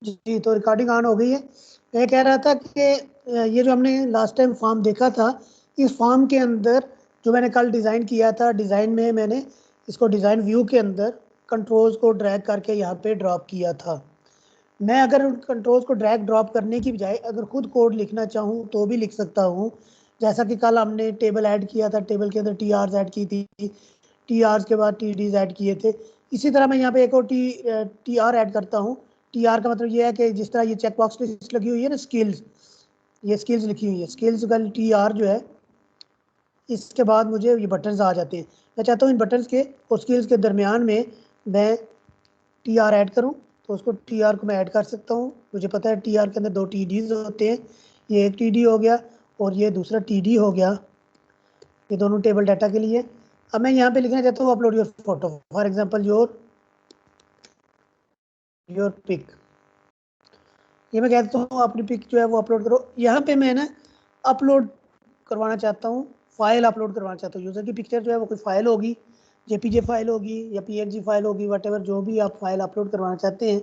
जी, तो recording on हो गई है। मैं कह रहा था कि ये जो हमने लास्ट टाइम फॉर्म देखा था, इस फॉर्म के अंदर जो मैंने कल डिज़ाइन किया था, डिज़ाइन में मैंने इसको डिज़ाइन व्यू के अंदर कंट्रोल्स को ड्रैग करके यहाँ पे ड्रॉप किया था। मैं अगर उन कंट्रोल्स को ड्रैग ड्रॉप करने की बजाय अगर खुद कोड लिखना चाहूँ तो भी लिख सकता हूँ। जैसा कि कल हमने टेबल ऐड किया था, टेबल के अंदर टी आर्स ऐड की थी, टी आर्स के बाद टी डीज ऐड किए थे। इसी तरह मैं यहाँ पे एक और टी आर ऐड करता हूँ। टी आर का मतलब ये है कि जिस तरह ये चेक बॉक्स लिस्ट लगी हुई है ना, स्किल्स, ये स्किल्स लिखी हुई है, स्किल्स का टी आर जो है, इसके बाद मुझे ये बटन्स आ जाते हैं। मैं चाहता हूँ इन बटन्स के और स्किल्स के दरमियान में मैं टी आर ऐड करूँ, तो उसको टी आर को मैं ऐड कर सकता हूँ। मुझे पता है टी आर के अंदर 2 टी डीज होते हैं, ये एक टी डी हो गया और ये दूसरा टी डी हो गया, ये दोनों टेबल डाटा के लिए। अब मैं यहाँ पे लिखना चाहता हूँ upload your photo, for example your pic. ये मैं कहता हूँ अपनी पिक जो है वो अपलोड करो। यहाँ पे मैं ना अपलोड करवाना चाहता हूँ, फाइल अपलोड करवाना चाहता हूँ। यूज़र की पिक्चर जो है वो कोई फाइल होगी, जेपीजे फाइल होगी या पीएनजी फाइल होगी, वट जो भी आप फाइल अपलोड करवाना चाहते हैं,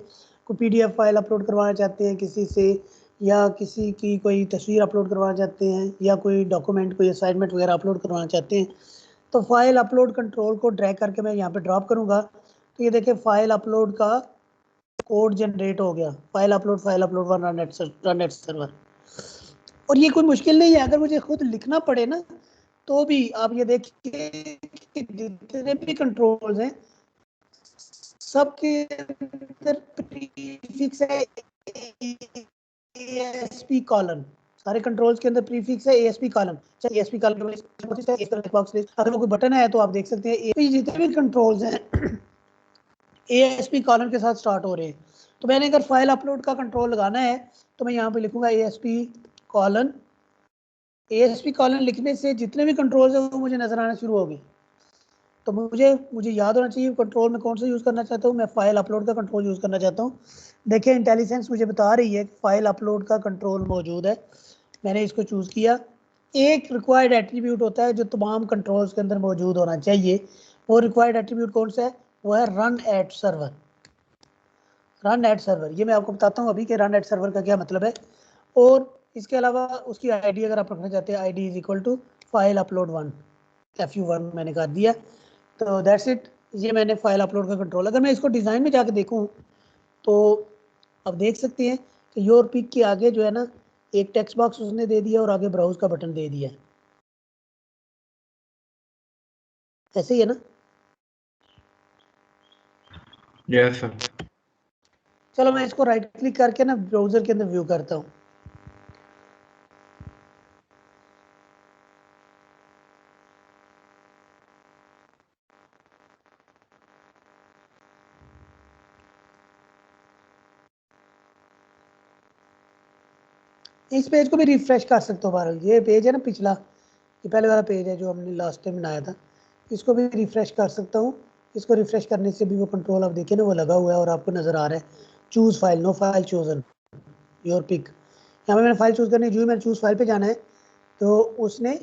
कोई पीडीएफ फाइल अपलोड करवाना चाहते हैं किसी से, या किसी की कोई तस्वीर अपलोड करवाना चाहते हैं, या कोई डॉक्यूमेंट, कोई असाइनमेंट वगैरह अपलोड करवाना चाहते हैं, तो फाइल अपलोड कंट्रोल को ड्रैग करके मैं यहाँ पे ड्रॉप करूँगा। तो ये देखिए फाइल अपलोड का कोड जनरेट हो गया, file upload one run at server. और ये कोई मुश्किल नहीं है, अगर मुझे खुद लिखना पड़े ना तो भी आप ये देखिए कि जितने भी कंट्रोल्स हैं सबके अंदर प्रीफिक्स है ASP कॉलन। सारे कंट्रोल्स के अंदर प्रीफिक्स है ASP कॉलन, चाहे ASP कॉलन अगर वो कोई बटन है तो आप देख सकते हैं जितने भी कंट्रोल्स हैं ASP कॉलन के साथ स्टार्ट हो रहे हैं। तो मैंने अगर फाइल अपलोड का कंट्रोल लगाना है तो मैं यहाँ पे लिखूंगा ASP कॉलन। ASP कॉलन लिखने से जितने भी कंट्रोल्स हैं वो मुझे नजर आना शुरू हो गए। तो मुझे याद होना चाहिए कंट्रोल में कौन सा यूज़ करना चाहता हूँ। मैं फाइल अपलोड का कंट्रोल यूज़ करना चाहता हूँ। देखिए इंटेलिजेंस मुझे बता रही है फाइल अपलोड का कंट्रोल मौजूद है, मैंने इसको चूज़ किया। एक रिक्वायर्ड एट्रीब्यूट होता है जो तमाम कंट्रोल्स के अंदर मौजूद होना चाहिए। वो रिक्वायर्ड एट्रीब्यूट कौन सा है? वो है run at server. Run at server, ये मैं आपको बताता हूँ अभी कि रन एट सर्वर का क्या मतलब है। और इसके अलावा उसकी आईडी अगर आप रखना चाहते हैं, ID is equal to file upload one, FU1 मैंने कर दिया। तो दैट्स इट, ये मैंने फाइल अपलोड का कंट्रोल। अगर मैं इसको डिज़ाइन में जाके देखूँ तो अब देख सकते हैं कि योर पिक के आगे जो है ना एक टेक्स्ट बॉक्स उसने दे दिया और आगे ब्राउज का बटन दे दिया, ऐसे ही है ना? Yes sir. चलो मैं इसको राइट क्लिक करके ना ब्राउजर के अंदर व्यू करता हूँ। इस पेज को भी रिफ्रेश कर सकते हो बहरहाल, ये पेज है ना पिछला, ये पहले वाला पेज है जो हमने लास्ट टाइम बनाया था, इसको भी रिफ्रेश कर सकता हूँ। इसको रिफ्रेश करने से भी वो कंट्रोल आप देखिए ना वो लगा हुआ है और आपको नज़र आ रहा है choose file, no file chosen, your pic. यहाँ पे मैंने फाइल चूज़ करनी है, जो मैंने चूज़ फाइल पे जाना है तो उसने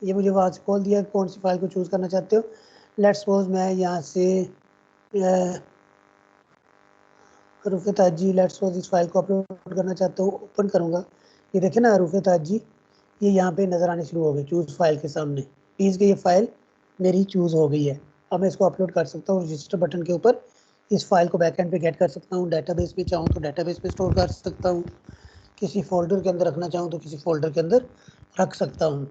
ये मुझे वहाँ से खोल दिया कौन सी फाइल को चूज़ करना चाहते हो। लेट्स सपोज मैं यहाँ से रूफ़ ताजी, लेट्स सपोज इस फाइल को अपलोड करना चाहता हूँ, ओपन करूँगा, ये देखे ना रूफ़ ताजी, ये यहाँ पे नज़र आने शुरू हो गए चूज़ फाइल के सामने। प्लीज़ कि ये फाइल मेरी चूज़ हो गई है। अब मैं इसको अपलोड कर सकता हूँ, रजिस्टर बटन के ऊपर इस फाइल को बैकएंड पे गेट कर सकता हूँ। डेटाबेस पे चाहूँ तो डेटाबेस पे स्टोर कर सकता हूँ, किसी फोल्डर के अंदर रखना चाहूँ तो किसी फोल्डर के अंदर रख सकता हूँ।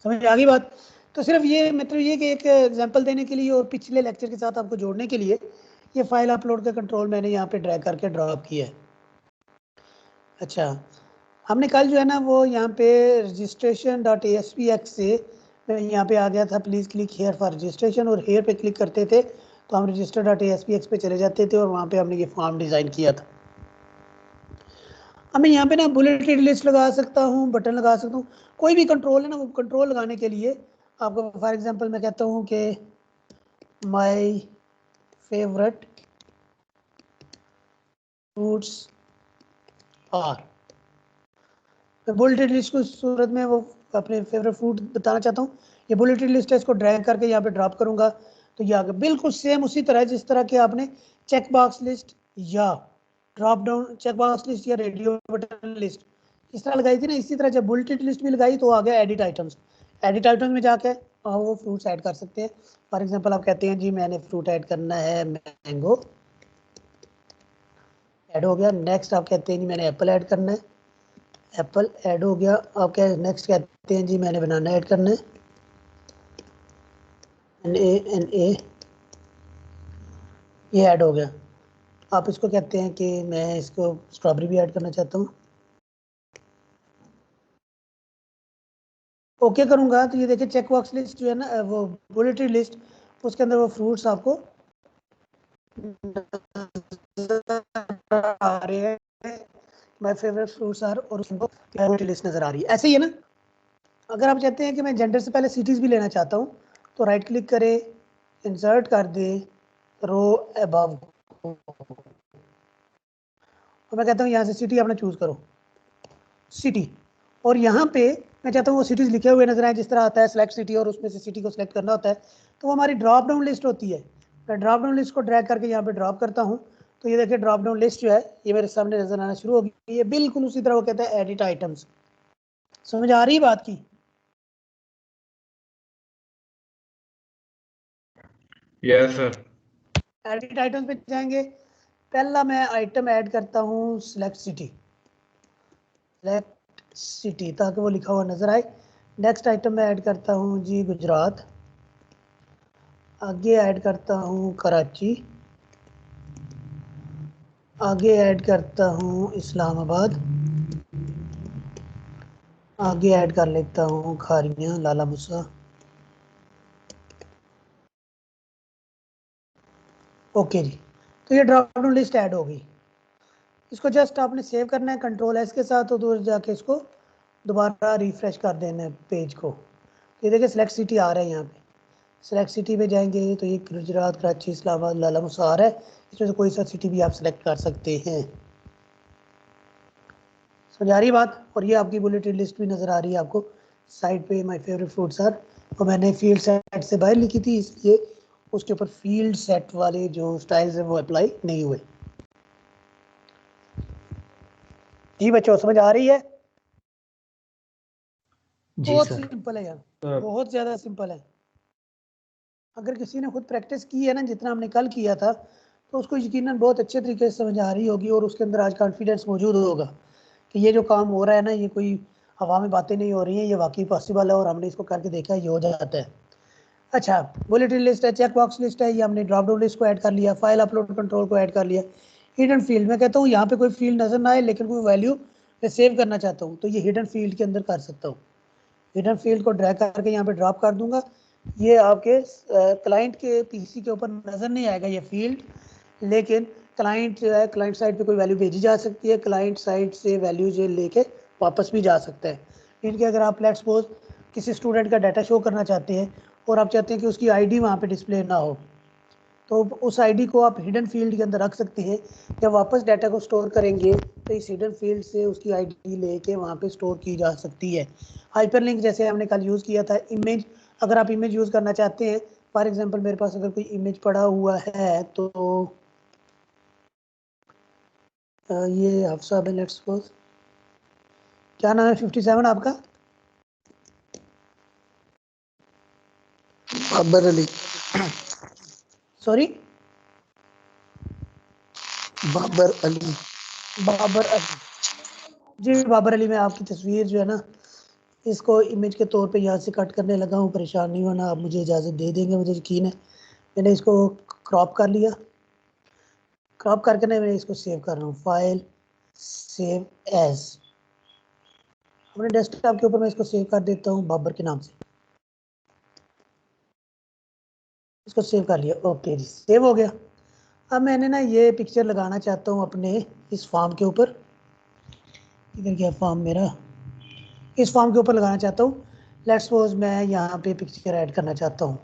समझ आ गई बात? तो सिर्फ ये मतलब ये कि एक एग्जांपल देने के लिए और पिछले लेक्चर के साथ आपको जोड़ने के लिए ये फाइल अपलोड का कंट्रोल मैंने यहाँ पे ड्रैग करके ड्रॉप किया है। अच्छा, हमने कल जो है ना वो यहाँ पे registration.aspx से यहाँ पे आ गया था please click here for registration, और हेयर पे क्लिक करते थे तो हम register.aspx पे चले जाते थे और वहाँ पे हमने ये फॉर्म डिज़ाइन किया था। अब मैं यहाँ पे ना बुलेटेड लिस्ट लगा सकता हूँ, बटन लगा सकता हूँ, कोई भी कंट्रोल है ना वो कंट्रोल लगाने के लिए आपको फॉर एग्जांपल मैं कहता हूँ कि माय फेवरेट फ्रूट्स आर, मैं बुलेटेड लिस्ट को सूरत में वो अपने फेवरेट फ्रूट बताना चाहता हूँ। ये बुलेटेड लिस्ट है, इसको ड्रैग करके यहाँ पे ड्रॉप करूँगा तो ये आगे बिल्कुल सेम उसी तरह जिस तरह के आपने चेक बॉक्स लिस्ट या drop down check box list या रेडियो बटन लिस्ट इस तरह लगाई थी ना, इसी तरह जब बुलेटेड लिस्ट भी लगाई तो आ गया एडिट आइटम्स। एडिट आइटम्स में जाके वो फ्रूट्स ऐड कर सकते हैं। फॉर एग्जांपल आप कहते हैं जी मैंने फ्रूट ऐड करना है मैंगो, ऐड हो गया। नेक्स्ट आप कहते हैं जी मैंने एप्पल ऐड करना है, एप्पल ऐड हो गया। आप क्या नेक्स्ट कहते हैं जी मैंने बनाना ऐड करना है, एन ए ये ऐड हो गया। आप इसको कहते हैं कि मैं इसको स्ट्रॉबेरी भी ऐड करना चाहता हूँ, ओके करूँगा तो ये देखिए चेक बॉक्स लिस्ट जो है ना वो बुलेटेड लिस्ट, उसके अंदर वो फ्रूट्स आपको आ रहे हैं, माय फेवरेट फ्रूट्स आर, और उसको बुलेटेड लिस्ट नज़र आ रही है। ऐसे ही है ना। अगर आप चाहते हैं कि मैं जेंडर से पहले सिटीज़ भी लेना चाहता हूँ तो राइट क्लिक करें, इंसर्ट कर दे रो अबव, तो मैं कहता हूँ यहाँ से सिटी अपना चूज़ करो, सिटी। और यहाँ पे मैं चाहता हूँ वो सिटीज़ लिखे हुए नजर आए, जिस तरह आता है सेलेक्ट सिटी और उसमें से सिटी को सिलेक्ट करना होता है, तो वो हमारी ड्रॉप डाउन लिस्ट होती है। मैं ड्रॉप डाउन लिस्ट को ड्रैग करके यहाँ पे ड्रॉप करता हूँ तो ये देखिए ड्रॉप डाउन लिस्ट जो है ये मेरे सामने नजर आना शुरू हो गई। ये बिल्कुल उसी तरह वो कहते हैं एडिट आइटम्स। समझ आ रही है बात की? Yes, sir. एडिट आइटम्स पे जाएंगे, पहला मैं आइटम ऐड करता हूँ सिलेक्ट सिटी, सिलेक्ट सिटी ताकि वो लिखा हुआ नजर आए। नेक्स्ट आइटम मैं ऐड करता हूँ जी गुजरात, आगे ऐड करता हूँ कराची, आगे ऐड करता हूँ इस्लामाबाद, आगे ऐड कर लेता हूँ खारियाँ लाला मुसा। ओके जी, तो ये ड्रॉप डाउन लिस्ट ऐड हो गई। इसको जस्ट आपने सेव करना है कंट्रोल एस के साथ, तो दूर जाके इसको दोबारा रिफ्रेश कर देना है पेज को। ये देखिए सिलेक्ट सिटी आ रहा है यहाँ पे, सिलेक्ट सिटी पे जाएंगे तो ये गुजरात कराची इस्लामाबाद लाला मुसा आ रहा है। इसमें से कोई सा सिटी भी आप सिलेक्ट कर सकते हैं। समझ आ रही बात? और ये आपकी बुलेटेड लिस्ट भी नज़र आ रही है आपको साइड पे, माय फेवरेट फ्रूट्स आर, और मैंने फील्ड सेट से बाहर लिखी थी इसलिए उसके ऊपर फील्ड सेट वाले जो स्टाइल्स हैं वो अप्लाई नहीं हुए। जी बच्चों समझ आ रही है? जी बहुत सर। सिंपल है यार, सर। बहुत ज़्यादा सिंपल है। अगर किसी ने खुद प्रैक्टिस की है ना जितना हमने कल किया था तो उसको यकीनन बहुत अच्छे तरीके से समझ आ रही होगी और उसके अंदर आज कॉन्फिडेंस मौजूद होगा कि ये जो काम हो रहा है ना ये कोई हवा में बातें नहीं हो रही हैं, ये वाकई पॉसिबल है और हमने इसको करके देखा है, ये हो जाता है। अच्छा, बुलेटिन लिस्ट है, चेक बॉक्स लिस्ट है, ये हमने ड्रॉप डाउन लिस्ट को ऐड कर लिया, फाइल अपलोड कंट्रोल को ऐड कर लिया। हिडन फील्ड मैं कहता हूँ यहाँ पे कोई फील्ड नजर ना आए लेकिन कोई वैल्यू मैं सेव करना चाहता हूँ तो ये हिडन फील्ड के अंदर कर सकता हूँ। हिडन फील्ड को ड्रैग करके यहाँ पे ड्रॉप कर दूंगा। ये आपके क्लाइंट के पीसी के ऊपर नजर नहीं आएगा ये फील्ड, लेकिन क्लाइंट जो है क्लाइंट साइड पे कोई वैल्यू भेजी जा सकती है, क्लाइंट साइड से वैल्यू जो लेके वापस भी जा सकता है। इनके अगर आप लेट्स सपोज किसी स्टूडेंट का डाटा शो करना चाहते हैं और आप चाहते हैं कि उसकी आईडी वहाँ पे डिस्प्ले ना हो तो उस आईडी को आप हिडन फील्ड के अंदर रख सकते हैं। जब वापस डाटा को स्टोर करेंगे तो इस हिडन फील्ड से उसकी आईडी लेके वहाँ पे स्टोर की जा सकती है। हाइपरलिंक जैसे हमने कल यूज़ किया था, इमेज अगर आप इमेज यूज़ करना चाहते हैं, फॉर एग्जांपल मेरे पास अगर कोई इमेज पड़ा हुआ है तो ये हफ्सा है लेट्स सपोज, क्या नाम है 57 आपका? बाबर अली। सॉरी, बाबर अली। बाबर अली। जी बाबर अली, मैं आपकी तस्वीर जो है ना इसको इमेज के तौर पे यहाँ से कट करने लगा हूँ, परेशान नहीं होना, आप मुझे इजाज़त दे देंगे, मुझे यकीन है। मैंने इसको क्रॉप कर लिया, क्रॉप करके ना मैं इसको सेव कर रहा हूँ, फाइल सेव एज, अपने डेस्कटॉप के ऊपर मैं इसको सेव कर देता हूँ बाबर के नाम से, इसको सेव कर लिया। ओके जी, सेव हो गया। अब मैंने ना ये पिक्चर लगाना चाहता हूँ अपने इस फॉर्म के ऊपर, इधर गया फॉर्म मेरा, इस फॉर्म के ऊपर लगाना चाहता हूँ। लेट्स सपोज मैं यहाँ पे पिक्चर ऐड करना चाहता हूँ,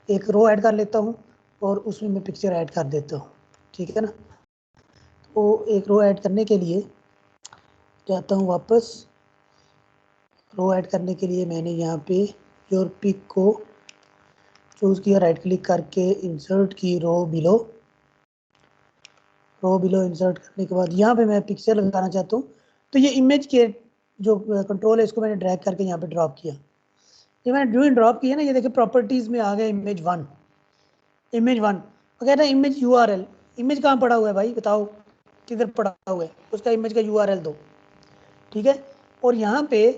एक रो ऐड कर लेता हूँ और उसमें मैं पिक्चर ऐड कर देता हूँ, ठीक है ना। तो एक रो ऐड करने के लिए जाता हूँ वापस, रो ऐड करने के लिए मैंने यहाँ पे योर पिक को चूज़ किया, राइट क्लिक करके इंसर्ट की रो बिलो, रो बिलो इंसर्ट करने के बाद यहाँ पे मैं पिक्चर लगाना चाहता हूँ, तो ये इमेज के जो कंट्रोल है इसको मैंने ड्रैग करके यहाँ पे ड्रॉप किया। ये मैंने जो ड्रॉप किया ना, ये देखिए प्रॉपर्टीज में आ गया इमेज वन। वो कहता है इमेज URL। इमेज कहाँ पड़ा हुआ है भाई, बताओ किधर पड़ा हुआ है, उसका इमेज का URL दो, ठीक है। और यहाँ पे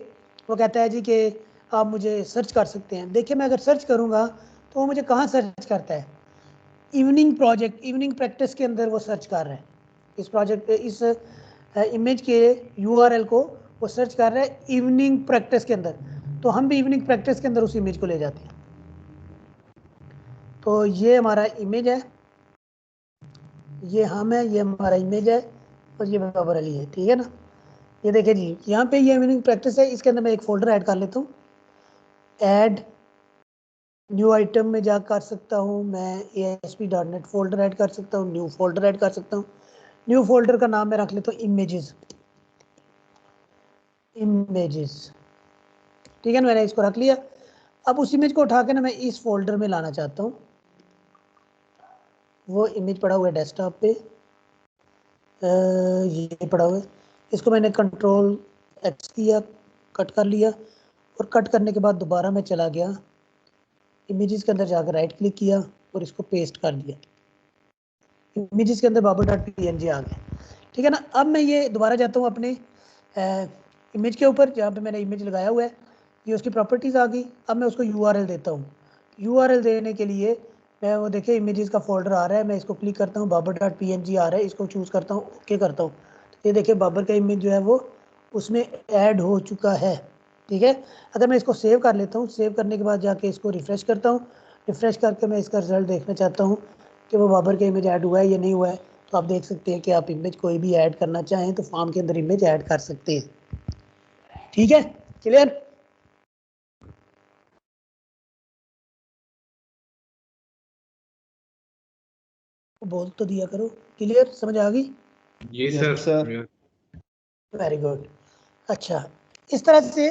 वो कहता है जी कि आप मुझे सर्च कर सकते हैं। देखिए मैं अगर सर्च करूँगा तो वो मुझे कहाँ सर्च करता है, इवनिंग प्रैक्टिस के अंदर वो सर्च कर रहा है। इस प्रोजेक्ट पे इस इमेज के URL को वो सर्च कर रहा है इवनिंग प्रैक्टिस के अंदर। तो हम भी इवनिंग प्रैक्टिस के अंदर उस इमेज को ले जाते हैं। तो ये हमारा इमेज है, ये हम है, ये हमारा इमेज है, और ये बाबर अली है, ठीक है ना। ये देखिए जी, यहाँ पे ये इवनिंग प्रैक्टिस है, इसके अंदर मैं एक फोल्डर ऐड कर लेता हूँ। ऐड न्यू आइटम में जा कर सकता हूँ मैं, ASP.NET फोल्डर ऐड कर सकता हूँ, न्यू फोल्डर ऐड कर सकता हूँ। न्यू फोल्डर का नाम मैं रख लेता हूँ इमेजेस, ठीक है ना। मैंने इसको रख लिया। अब उस इमेज को उठा के ना मैं इस फोल्डर में लाना चाहता हूँ। वो इमेज पड़ा हुआ है डेस्कटॉप पे, ये पड़ा हुआ है। इसको मैंने Ctrl+X किया, कट कर लिया, और कट करने के बाद दोबारा मैं चला गया इमेजेस के अंदर, जाकर राइट क्लिक किया और इसको पेस्ट कर दिया। इमेजेस के अंदर babur.png आ गया, ठीक है ना। अब मैं ये दोबारा जाता हूँ अपने इमेज के ऊपर, जहाँ पे मैंने इमेज लगाया हुआ है, ये उसकी प्रॉपर्टीज़ आ गई। अब मैं उसको URL देता हूँ। URL देने के लिए मैं वो देखिए इमेजेस का फोल्डर आ रहा है, मैं इसको क्लिक करता हूँ, babur.png आ रहा है, इसको चूज़ करता हूँ, ओके करता हूँ। तो ये देखिए बाबर का इमेज जो है वो उसमें ऐड हो चुका है, ठीक है। अगर मैं इसको सेव कर लेता हूँ, सेव करने के बाद जाके इसको रिफ़्रेश करता हूँ, रिफ़्रेश करके मैं इसका रिजल्ट देखना चाहता हूँ कि वो बाबर का इमेज ऐड हुआ है या नहीं हुआ है। तो आप देख सकते हैं कि आप इमेज कोई भी ऐड करना चाहें तो फॉर्म के अंदर इमेज ऐड कर सकते हैं, ठीक है। क्लियर? बोल तो दिया करो, क्लियर, समझ आ गई? जी Yes, sir. sir. Very good. अच्छा, इस तरह से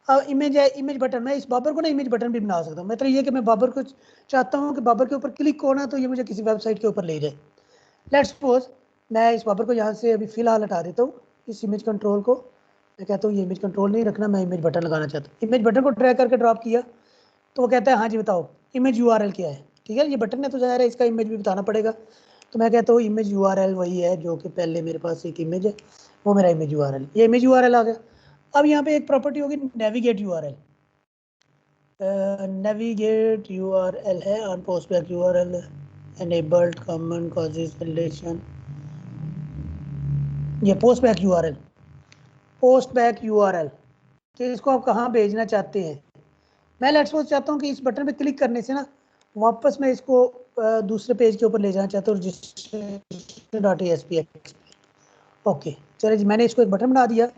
अब इमेज है, इमेज बटन, मैं इस बाबर को ना इमेज बटन भी बना सकता हूँ। मतलब ये कि मैं बाबर को चाहता हूँ कि बाबर के ऊपर क्लिक होना तो ये मुझे किसी वेबसाइट के ऊपर ले जाए। लेट्स सपोज मैं इस बाबर को यहाँ से अभी फ़िलहाल हटा देता हूँ, इस इमेज कंट्रोल को। मैं कहता हूँ ये इमेज कंट्रोल नहीं रखना, मैं इमेज बटन लगाना चाहता हूँ। इमेज बटन को ड्रैग करके ड्रॉप किया तो वो कहता है हाँ जी बताओ इमेज URL क्या है, ठीक है। ये बटन है तो ज़ाहिर है इसका इमेज भी बताना पड़ेगा। तो मैं कहता हूँ इमेज URL वही है जो कि पहले मेरे पास एक इमेज है, वो मेरा इमेज URL, ये इमेज URL आ गया। अब यहाँ पे एक प्रॉपर्टी होगी नेविगेट URL। नेविगेट URL है on postback URL enabled common causes relation। ये पोस्टबैक URL कि इसको आप कहाँ भेजना चाहते हैं। मैं लेट्स सपोज चाहता हूँ कि इस बटन पे क्लिक करने से ना वापस मैं इसको दूसरे पेज के ऊपर ले जाना चाहता हूँ, रजिस्टर.asp। ओके चलो जी, मैंने इसको एक बटन बना दिया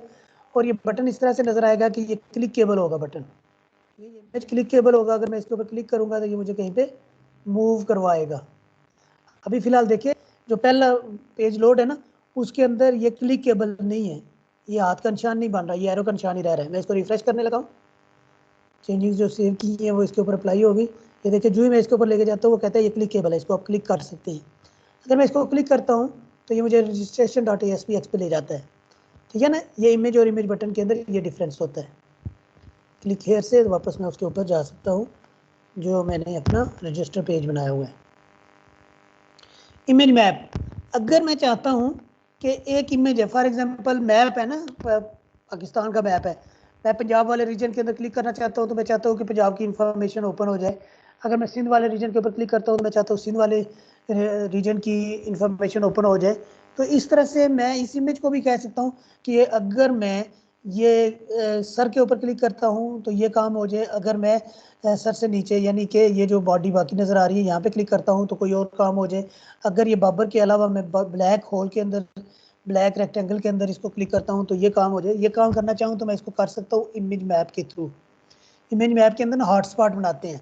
और ये बटन इस तरह से नजर आएगा कि ये क्लिकेबल होगा बटन, ये इमेज क्लिकेबल होगा। अगर मैं इसके ऊपर क्लिक करूंगा तो ये मुझे कहीं पे मूव करवाएगा। अभी फिलहाल देखिए जो पहला पेज लोड है ना उसके अंदर ये क्लिकेबल नहीं है, ये हाथ का निशान नहीं बन रहा, ये एरो का निशान ही रह रहा है। मैं इसको रिफ्रेश करने लगा हूँ, चेंजिंग जो सेव की है वो इसके ऊपर अप्लाई होगी। ये देखिए जो ही मैं इसके ऊपर लेके जाता हूँ वो कहता है ये क्लिकेबल है, इसको आप क्लिक कर सकते हैं। अगर मैं इसको क्लिक करता हूँ तो ये मुझे registration.aspx पे ले जाता है, ठीक है ना। ये इमेज और इमेज बटन के अंदर ये डिफरेंस होता है। क्लिक हेयर से वापस मैं उसके ऊपर जा सकता हूँ जो मैंने अपना रजिस्टर पेज बनाया हुआ है। इमेज मैप, अगर मैं चाहता हूँ कि एक इमेज है, फॉर एग्जांपल मैप है ना, पाकिस्तान का मैप है, मैं पंजाब वाले रीजन के अंदर क्लिक करना चाहता हूँ तो मैं चाहता हूँ कि पंजाब की इंफॉर्मेशन ओपन हो जाए। अगर मैं सिंध वाले रीजन के ऊपर क्लिक करता हूँ तो मैं चाहता हूँ सिंध वाले रीजन की इंफॉर्मेशन ओपन हो जाए। तो इस तरह से मैं इस इमेज को भी कह सकता हूँ कि अगर मैं ये सर के ऊपर क्लिक करता हूँ तो ये काम हो जाए, अगर मैं सर से नीचे यानी कि ये जो बॉडी बाकी नज़र आ रही है यहाँ पे क्लिक करता हूँ तो कोई और काम हो जाए। अगर ये बाबर के अलावा मैं ब्लैक होल के अंदर, ब्लैक रेक्टेंगल के अंदर इसको क्लिक करता हूँ तो ये काम हो जाए। ये काम करना चाहूँ तो मैं इसको कर सकता हूँ इमेज मैप के थ्रू। इमेज मैप के अंदर ना हॉटस्पॉट बनाते हैं।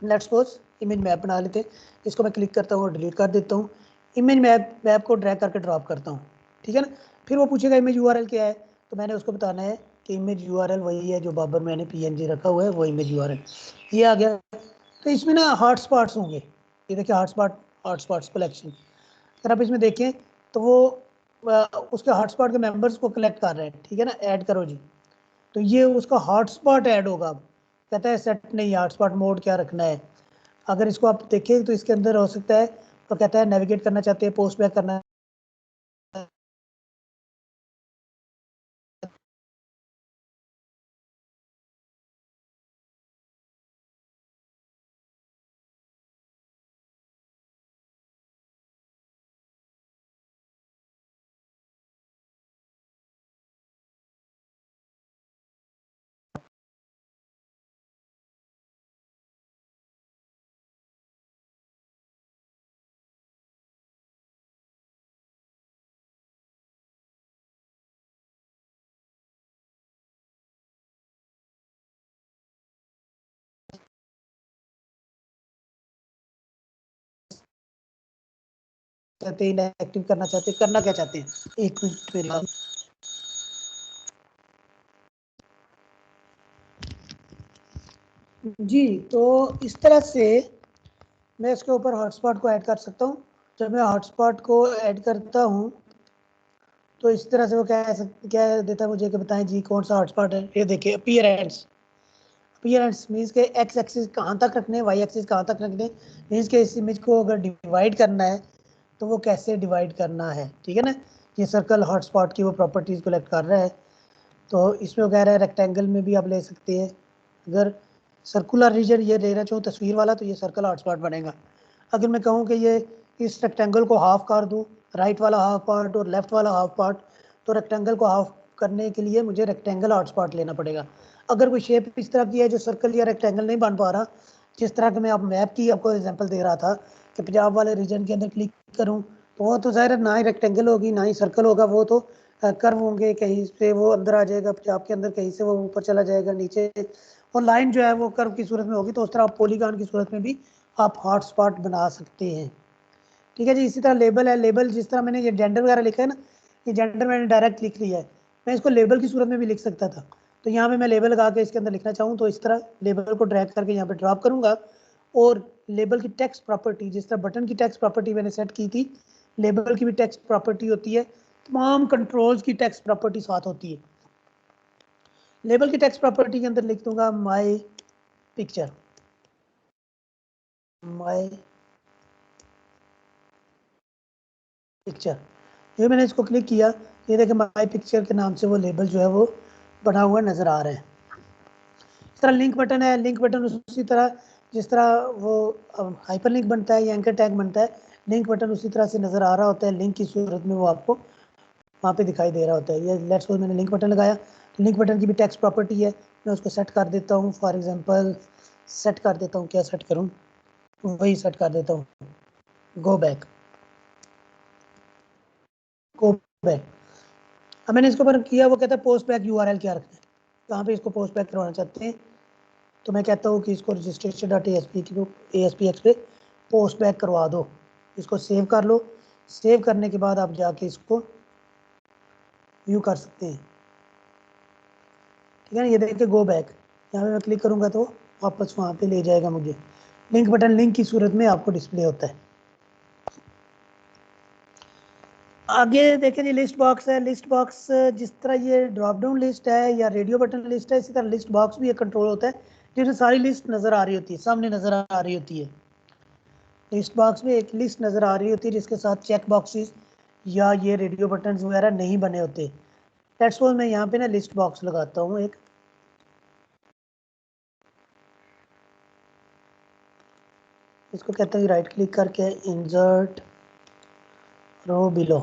लेट्स सपोज इमेज मैप बना लेते हैं, इसको मैं क्लिक करता हूँ और डिलीट कर देता हूँ। इमेज मैप को ड्रैग करके ड्रॉप करता हूँ, ठीक है ना। फिर वो पूछेगा इमेज URL क्या है, तो मैंने उसको बताना है कि इमेज URL वही है जो बाबर मैंने PNG रखा हुआ है, वो इमेज URL ये आ गया। तो इसमें ना हॉटस्पॉट्स होंगे, ये देखिए हॉटस्पॉट्स कलेक्शन। अगर आप इसमें देखें तो वो उसके हॉटस्पॉट के मेंबर्स को कलेक्ट कर रहे हैं, ठीक है ना। ऐड करो जी, तो ये उसका हॉटस्पॉट ऐड होगा। अब कहता है सेट नहीं, हॉटस्पॉट मोड क्या रखना है। अगर इसको आप देखें तो इसके अंदर हो सकता है, तो कहता है नेविगेट करना चाहते हैं, पोस्ट बैक करना चाहते हैं, इनएक्टिव करना चाहते हैं, करना क्या चाहते हैं। एक मिनट मेरे पास। जी, तो इस तरह से मैं इसके ऊपर हॉटस्पॉट को ऐड कर सकता हूँ। जब मैं हॉटस्पॉट को ऐड करता हूँ तो इस तरह से वो क्या देता है मुझे कि बताएं जी कौन सा हॉटस्पॉट है। ये देखिए अपीयरेंस, अपीयरेंस मीन्स के एक्स एक्सिस कहाँ तक रखने, वाई एक्सिस कहाँ तक रखने, मीन्स के इस इमेज को अगर डिवाइड करना है तो वो कैसे डिवाइड करना है, ठीक है ना। ये सर्कल हॉटस्पॉट की वो प्रॉपर्टीज कलेक्ट कर रहा है। तो इसमें वो कह रहा है रेक्टेंगल में भी आप ले सकते हैं। अगर सर्कुलर रीजन ये ले रहा चाहूँ तस्वीर वाला, तो ये सर्कल हॉटस्पॉट बनेगा। अगर मैं कहूँ कि ये इस रेक्टेंगल को हाफ कर दूँ, राइट वाला हाफ पार्ट और लेफ्ट वाला हाफ पार्ट, तो रेक्टेंगल को हाफ करने के लिए मुझे रेक्टेंगल हॉटस्पॉट लेना पड़ेगा। अगर कोई शेप इस तरह की है जो सर्कल या रेक्टेंगल नहीं बन पा रहा, जिस तरह के मैं आप मैप की आपको एग्जांपल दे रहा था कि पंजाब वाले रीजन के अंदर क्लिक करूं तो वो तो ज़ाहिर है ना ही रेक्टेंगल होगी ना ही सर्कल होगा, वो तो कर्व होंगे, कहीं से वो अंदर आ जाएगा पंजाब के अंदर, कहीं से वो ऊपर चला जाएगा नीचे, और लाइन जो है वो कर्व की सूरत में होगी। तो उस तरह आप पॉलीगॉन की सूरत में भी आप हॉटस्पॉट बना सकते हैं, ठीक है जी। इसी तरह लेबल है, लेबल जिस तरह मैंने ये जेंडर वगैरह लिखा है ना, ये जेंडर मैंने डायरेक्ट लिख लिया है, मैं इसको लेबल की सूरत में भी लिख सकता था। तो यहाँ पे मैं लेबल लगा के इसके अंदर लिखना चाहूँ तो इस तरह लेबल को ड्रैग करके यहाँ पे ड्रॉप करूँगा, और लेबल की टेक्स्ट प्रॉपर्टी, जिस तरह बटन की टेक्स्ट प्रॉपर्टी मैंने सेट की थी, लेबल की भी टेक्स्ट प्रॉपर्टी होती है, तमाम कंट्रोल्स की टेक्स्ट प्रॉपर्टी साथ होती है। लेबल की टेक्स्ट प्रॉपर्टी के अंदर लिख दूंगा माई पिक्चर, माई पिक्चर। ये मैंने इसको क्लिक किया, ये देखें माई पिक्चर के नाम से वो लेबल जो है वो बना हुआ नज़र आ रहा है। इस तरह लिंक बटन है, लिंक बटन उसी तरह जिस तरह वो हाइपर लिंक बनता है या एंकर टैग बनता है, लिंक बटन उसी तरह से नज़र आ रहा होता है, लिंक की सूरत में वो आपको वहाँ पे दिखाई दे रहा होता है। ये लेट्स सपोज मैंने लिंक बटन लगाया, लिंक बटन की भी टेक्स्ट प्रॉपर्टी है, मैं उसको सेट कर देता हूँ। फॉर एग्जांपल सेट कर देता हूँ, क्या सेट करूँ, वही सेट कर देता हूँ, गो बैक, गो बैक। अब मैंने इसके ऊपर किया, वो कहता है पोस्ट बैक यूआरएल क्या रखना है, कहाँ पे इसको पोस्ट बैक करवाना चाहते हैं। तो मैं कहता हूँ कि इसको रजिस्ट्रेशन डॉट ASPX पे पोस्ट बैक करवा दो, इसको सेव कर लो। सेव करने के बाद आप जाके इसको व्यू कर सकते हैं, ठीक है ना। ये देखिए गो बैक, यहाँ पे मैं क्लिक करूँगा तो वापस वहाँ पे ले जाएगा मुझे। लिंक बटन लिंक की सूरत में आपको डिस्प्ले होता है। आगे देखें जी लिस्ट बॉक्स है। लिस्ट बॉक्स जिस तरह ये ड्रॉप डाउन लिस्ट है या रेडियो बटन लिस्ट है, इसी तरह लिस्ट बॉक्स भी एक कंट्रोल होता है जिसमें सारी लिस्ट नज़र आ रही होती है, सामने नज़र आ रही होती है। लिस्ट बॉक्स में एक लिस्ट नज़र आ रही होती है जिसके साथ चेक बॉक्सेस या ये रेडियो बटन वगैरह नहीं बने होते। लेट्स सपोज मैं यहाँ पे ना लिस्ट बॉक्स लगाता हूँ एक, इसको कहते हैं राइट क्लिक करके इंसर्ट रो बिलो,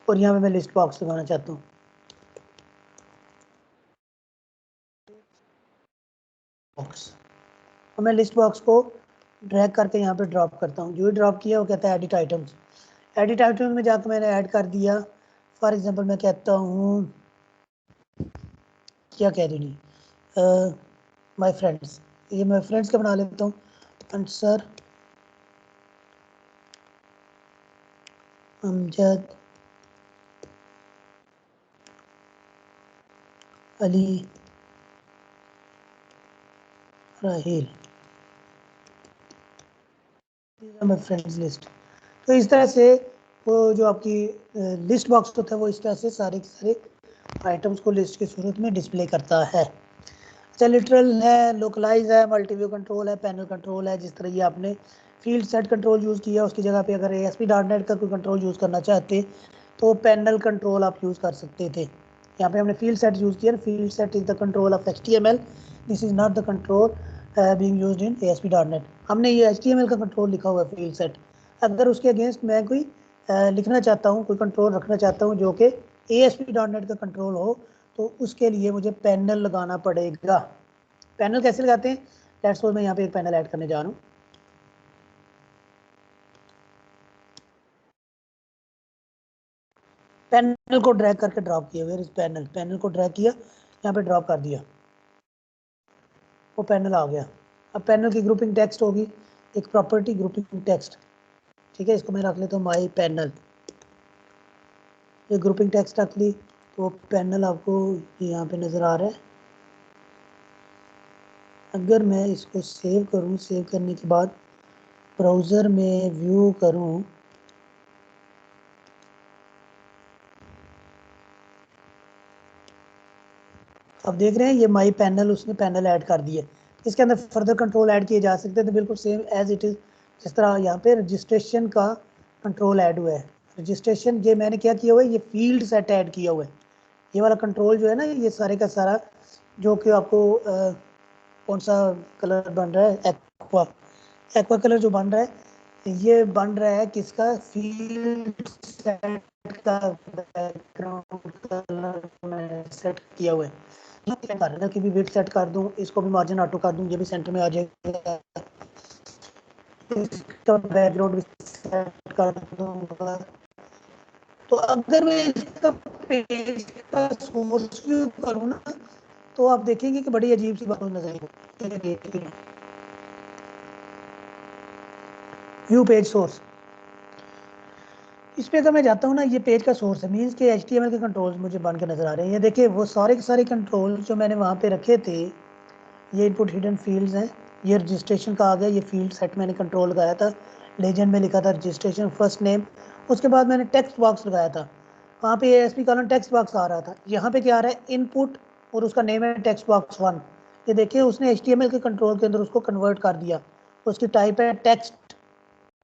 और यहाँ पे मैं लिस्ट बॉक्स लगाना चाहता हूँ। बॉक्स, और मैं लिस्ट बॉक्स को ड्रैग करके यहाँ पे ड्रॉप करता हूँ। जो ही ड्रॉप किया वो कहता है एडिट आइटम्स। एडिट आइटम्स में जाकर मैंने ऐड कर दिया। फॉर एग्जांपल मैं कहता हूँ, क्या कह रही नहीं, माय फ्रेंड्स, ये मैं फ्रेंड्स का बना लेता हूँ, Ansar Amjad Ali Rahil, my friends list. तो इस तरह से वो जो आपकी लिस्ट बॉक्स होता है वो इस तरह से सारे के सारे आइटम्स को लिस्ट की सूरत में डिस्प्ले करता है। अच्छा, लिटरल है, लोकलाइज है, मल्टीव्यू कंट्रोल है, पैनल कंट्रोल है। जिस तरह ये आपने फील्ड सेट कंट्रोल यूज़ किया उसकी जगह पे अगर ASP.NET का कोई कंट्रोल यूज़ करना चाहते तो पैनल कंट्रोल आप यूज़ कर सकते थे। यहाँ पे हमने फील्ड सेट यूज़ किया। Field set is the control of HTML, this is not the control being used in ASP.NET। हमने ये HTML का कंट्रोल लिखा हुआ है फील्ड सेट। अगर उसके अगेंस्ट मैं कोई लिखना चाहता हूँ, कोई कंट्रोल रखना चाहता हूँ जो कि ASP.NET का कंट्रोल हो, तो उसके लिए मुझे पैनल लगाना पड़ेगा। पैनल कैसे लगाते हैं? लेट्स सपोज मैं यहाँ पे एक पैनल ऐड करने जा रहा हूँ। पैनल को ड्रैग करके ड्रॉप किया, वेयर इज पैनल, पैनल को ड्रैग किया, यहाँ पे ड्रॉप कर दिया, वो पैनल आ गया। अब पैनल की ग्रुपिंग टेक्स्ट होगी, एक प्रॉपर्टी ग्रुपिंग टेक्स्ट, ठीक है, इसको मैं रख लेता हूँ माई पैनल। ये ग्रुपिंग टेक्स्ट रख ली तो पैनल आपको यहाँ पे नज़र आ रहा है। अगर मैं इसको सेव करूँ, सेव करने के बाद ब्राउज़र में व्यू करूँ, अब देख रहे हैं ये माई पैनल, उसने पैनल ऐड कर दिया। इसके अंदर फर्दर कंट्रोल ऐड किए जा सकते हैं, तो बिल्कुल सेम एज इट इज़। जिस तरह यहाँ पे रजिस्ट्रेशन का कंट्रोल ऐड हुआ है, रजिस्ट्रेशन ये मैंने क्या किया हुआ है, ये फील्ड सेट ऐड किया हुआ है। ये वाला कंट्रोल जो है ना, ये सारे का सारा जो कि आपको कौन सा कलर बन रहा है, एक्वा, एक्वा कलर जो बन रहा है, ये बन रहा है किसका, फील्ड सेट का बैकग्राउंड कलर मैंने सेट किया हुआ है। कि भी वेट सेट कर दूं, इसको भी मार्जिन ऑटो कर दूं, ये भी सेंटर में आ जाएगा, इसका बैकग्राउंड भी सेट कर दूंगा। तो अगर मैं इसका पेज का सोर्स व्यू करूं ना, तो आप देखेंगे कि बड़ी अजीब सी बात नजर आएगी। व्यू पेज सोर्स, इस पे अगर मैं जाता हूँ ना, ये पेज का सोर्स है, मीन्स के HTML के कंट्रोल्स मुझे बन के नजर आ रहे हैं। ये देखिए वो सारे के सारे कंट्रोल जो मैंने वहाँ पे रखे थे, ये इनपुट हिडन फील्ड्स हैं, ये रजिस्ट्रेशन का आ गया, ये फील्ड सेट मैंने कंट्रोल लगाया था, लेजेंड में लिखा था रजिस्ट्रेशन फर्स्ट नेम। उसके बाद मैंने टेक्स्ट बॉक्स लगाया था, वहाँ पे ASP कॉलन टेक्स्ट बॉक्स आ रहा था। यहाँ पे क्या आ रहा है, इनपुट, और उसका नेम है टेक्स्ट बॉक्स 1। ये देखिए उसने HTML के कंट्रोल के अंदर उसको कन्वर्ट कर दिया, उसकी टाइप है टेक्स्ट,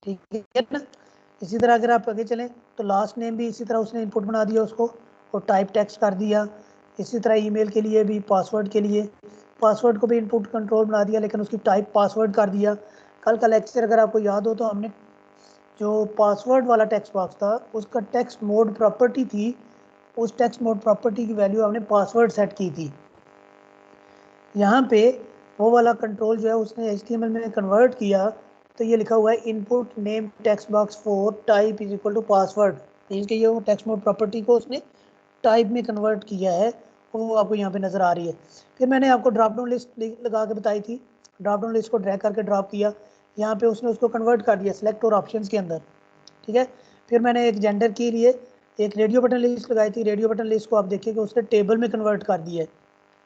ठीक है ना। इसी तरह अगर आप आगे चलें तो लास्ट नेम भी इसी तरह उसने इनपुट बना दिया उसको, और टाइप टेक्स्ट कर दिया। इसी तरह ईमेल के लिए भी, पासवर्ड के लिए, पासवर्ड को भी इनपुट कंट्रोल बना दिया, लेकिन उसकी टाइप पासवर्ड कर दिया। कल का लेक्चर अगर आपको याद हो तो हमने जो पासवर्ड वाला टेक्स्ट बॉक्स था, उसका टेक्स्ट मोड प्रॉपर्टी थी, उस टेक्स्ट मोड प्रॉपर्टी की वैल्यू हमने पासवर्ड सेट की थी। यहाँ पे वो वाला कंट्रोल जो है उसने HTML में कन्वर्ट किया, तो ये लिखा हुआ है input name text box 4 type is equal to password, means कि ये वो टेक्स्ट मोड प्रॉपर्टी को उसने टाइप में कन्वर्ट किया है, वो आपको यहाँ पे नज़र आ रही है। फिर मैंने आपको ड्रॉप डाउन लिस्ट लगा के बताई थी, ड्रॉप डाउन लिस्ट को ड्रैग करके ड्रॉप किया, यहाँ पे उसने उसको कन्वर्ट कर दिया सेलेक्ट और ऑप्शंस के अंदर, ठीक है। फिर मैंने एक जेंडर के लिए एक रेडियो बटन लिस्ट लगाई थी, रेडियो बटन लिस्ट को आप देखिए कि उसने टेबल में कन्वर्ट कर दिया है,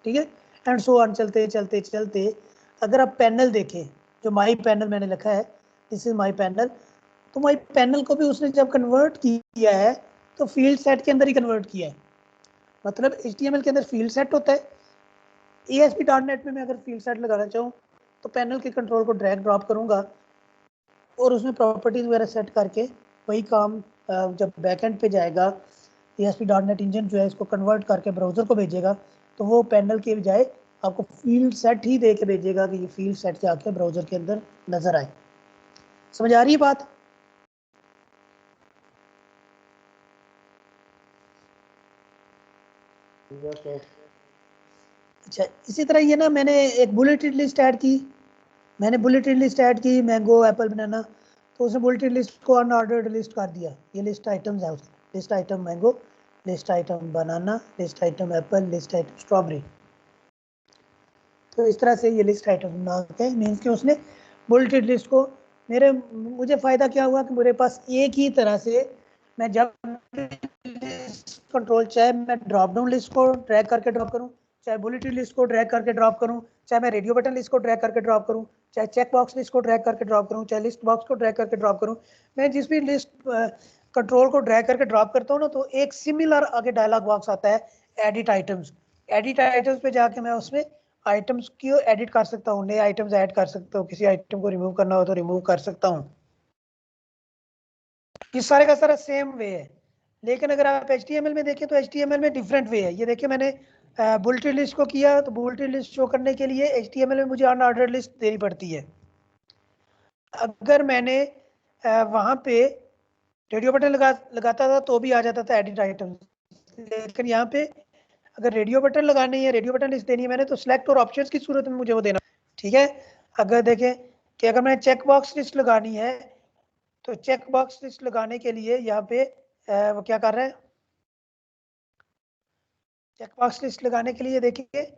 ठीक है। एंड सो ऑन, चलते चलते चलते अगर आप पैनल देखें, जो माई पैनल मैंने लिखा है, दिस इज माई पैनल, तो माई पैनल को भी उसने जब कन्वर्ट किया है तो फील्ड सेट के अंदर ही कन्वर्ट किया है। मतलब HTML के अंदर फील्ड सेट होता है, ASP.NET में मैं अगर फील्ड सेट लगाना चाहूँ तो पैनल के कंट्रोल को ड्रैग ड्रॉप करूँगा और उसमें प्रॉपर्टीज़ वगैरह सेट करके वही काम जब बैकएंड पे जाएगा, ASP.NET इंजन जो है इसको कन्वर्ट करके ब्राउज़र को भेजेगा, तो वो पैनल के बजाय आपको फील्ड सेट ही दे के भेजेगा कि ये फील्ड सेट जाके ब्राउज़र के अंदर नज़र आए। समझ आ रही है बात? अच्छा, इसी तरह ये ना मैंने एक बुलेटेड लिस्ट ऐड की, मैंने बुलेटेड लिस्ट ऐड की, मैंगो एप्पल बनाना, तो उसने बुलेटेड लिस्ट को अनऑर्डर्ड लिस्ट कर दिया। ये लिस्ट आइटम्स है उसकी, list item mango, list item banana, list item apple, list item strawberry. तो इस तरह से ये लिस्ट आइटम बना के, मीन्स कि उसने बुलेटेड लिस्ट को, मुझे फ़ायदा क्या हुआ कि मेरे पास एक ही तरह से मैं जब कंट्रोल, चाहे मैं ड्रॉप डाउन लिस्ट को ड्रैग करके ड्रॉप करूं, चाहे बुलेटेड लिस्ट को ड्रैग करके ड्रॉप करूं, चाहे मैं रेडियो बटन लिस्ट को ड्रैग करके ड्रॉप करूं, चाहे चेक बॉक्स लिस्ट को ड्रैग करके ड्रॉप करूं, चाहे लिस्ट बॉक्स को ड्रैग करके ड्रॉप करूं, मैं जिस भी लिस्ट कंट्रोल को ड्रैग करके ड्रॉप करता हूँ ना, तो एक सिमिलर आगे डायलॉग बॉक्स आता है, एडिट आइटम्स। एडिट आइटम्स पे जाके मैं उसमें आइटम्स की एडिट कर सकता हूँ, नए आइटम्स ऐड कर सकता हूँ, किसी आइटम को रिमूव करना हो तो रिमूव कर सकता हूँ। ये सारे का सारा सेम वे है। लेकिन अगर आप HTML में देखें तो HTML में डिफरेंट वे है। ये देखिए मैंने बुलेटिन लिस्ट को किया, तो बुलेटिन लिस्ट शो करने के लिए HTML में मुझे अनऑर्डर्ड लिस्ट देनी पड़ती है। अगर मैंने वहां पे रेडियो बटन लगाता था तो भी आ जाता था एडिट आइटम। लेकिन यहाँ पे अगर रेडियो बटन लगानी है, रेडियो बटन लिस्ट देनी है मैंने, तो सिलेक्ट और ऑप्शंस की सूरत में मुझे वो देना। ठीक है, अगर देखें कि अगर मैं चेक बॉक्स लिस्ट लगानी है, तो चेक बॉक्स लिस्ट लगाने के लिए यहाँ पे वो क्या कर रहा है, चेक बॉक्स लिस्ट लगाने के लिए देखिए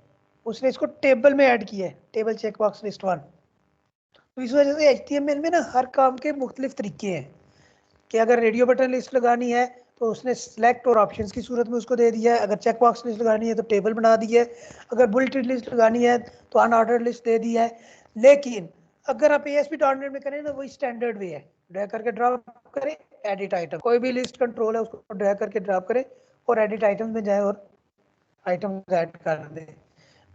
उसने इसको टेबल में ऐड किया है, टेबल चेक बॉक्स लिस्ट 1। तो इस वजह से HTML में ना हर काम के मुख्तलिफ तरीके हैं कि अगर रेडियो बटन लिस्ट लगानी है तो उसने सिलेक्ट और ऑप्शंस की सूरत में उसको दे दिया है, अगर चेक बॉक्स लिस्ट लगानी है तो टेबल बना दी है, अगर बुलेटिन लिस्ट लगानी है तो अनऑर्डर्ड लिस्ट दे दी है। लेकिन अगर आप ASP.NET में करें ना, वही स्टैंडर्ड वे है, ड्रैग करके ड्रॉप करें, एडिट आइटम, कोई भी लिस्ट कंट्रोल है उसको ड्रैग करके ड्रॉप करें और एडिट आइटम में जाए और आइटम ऐड कर दे।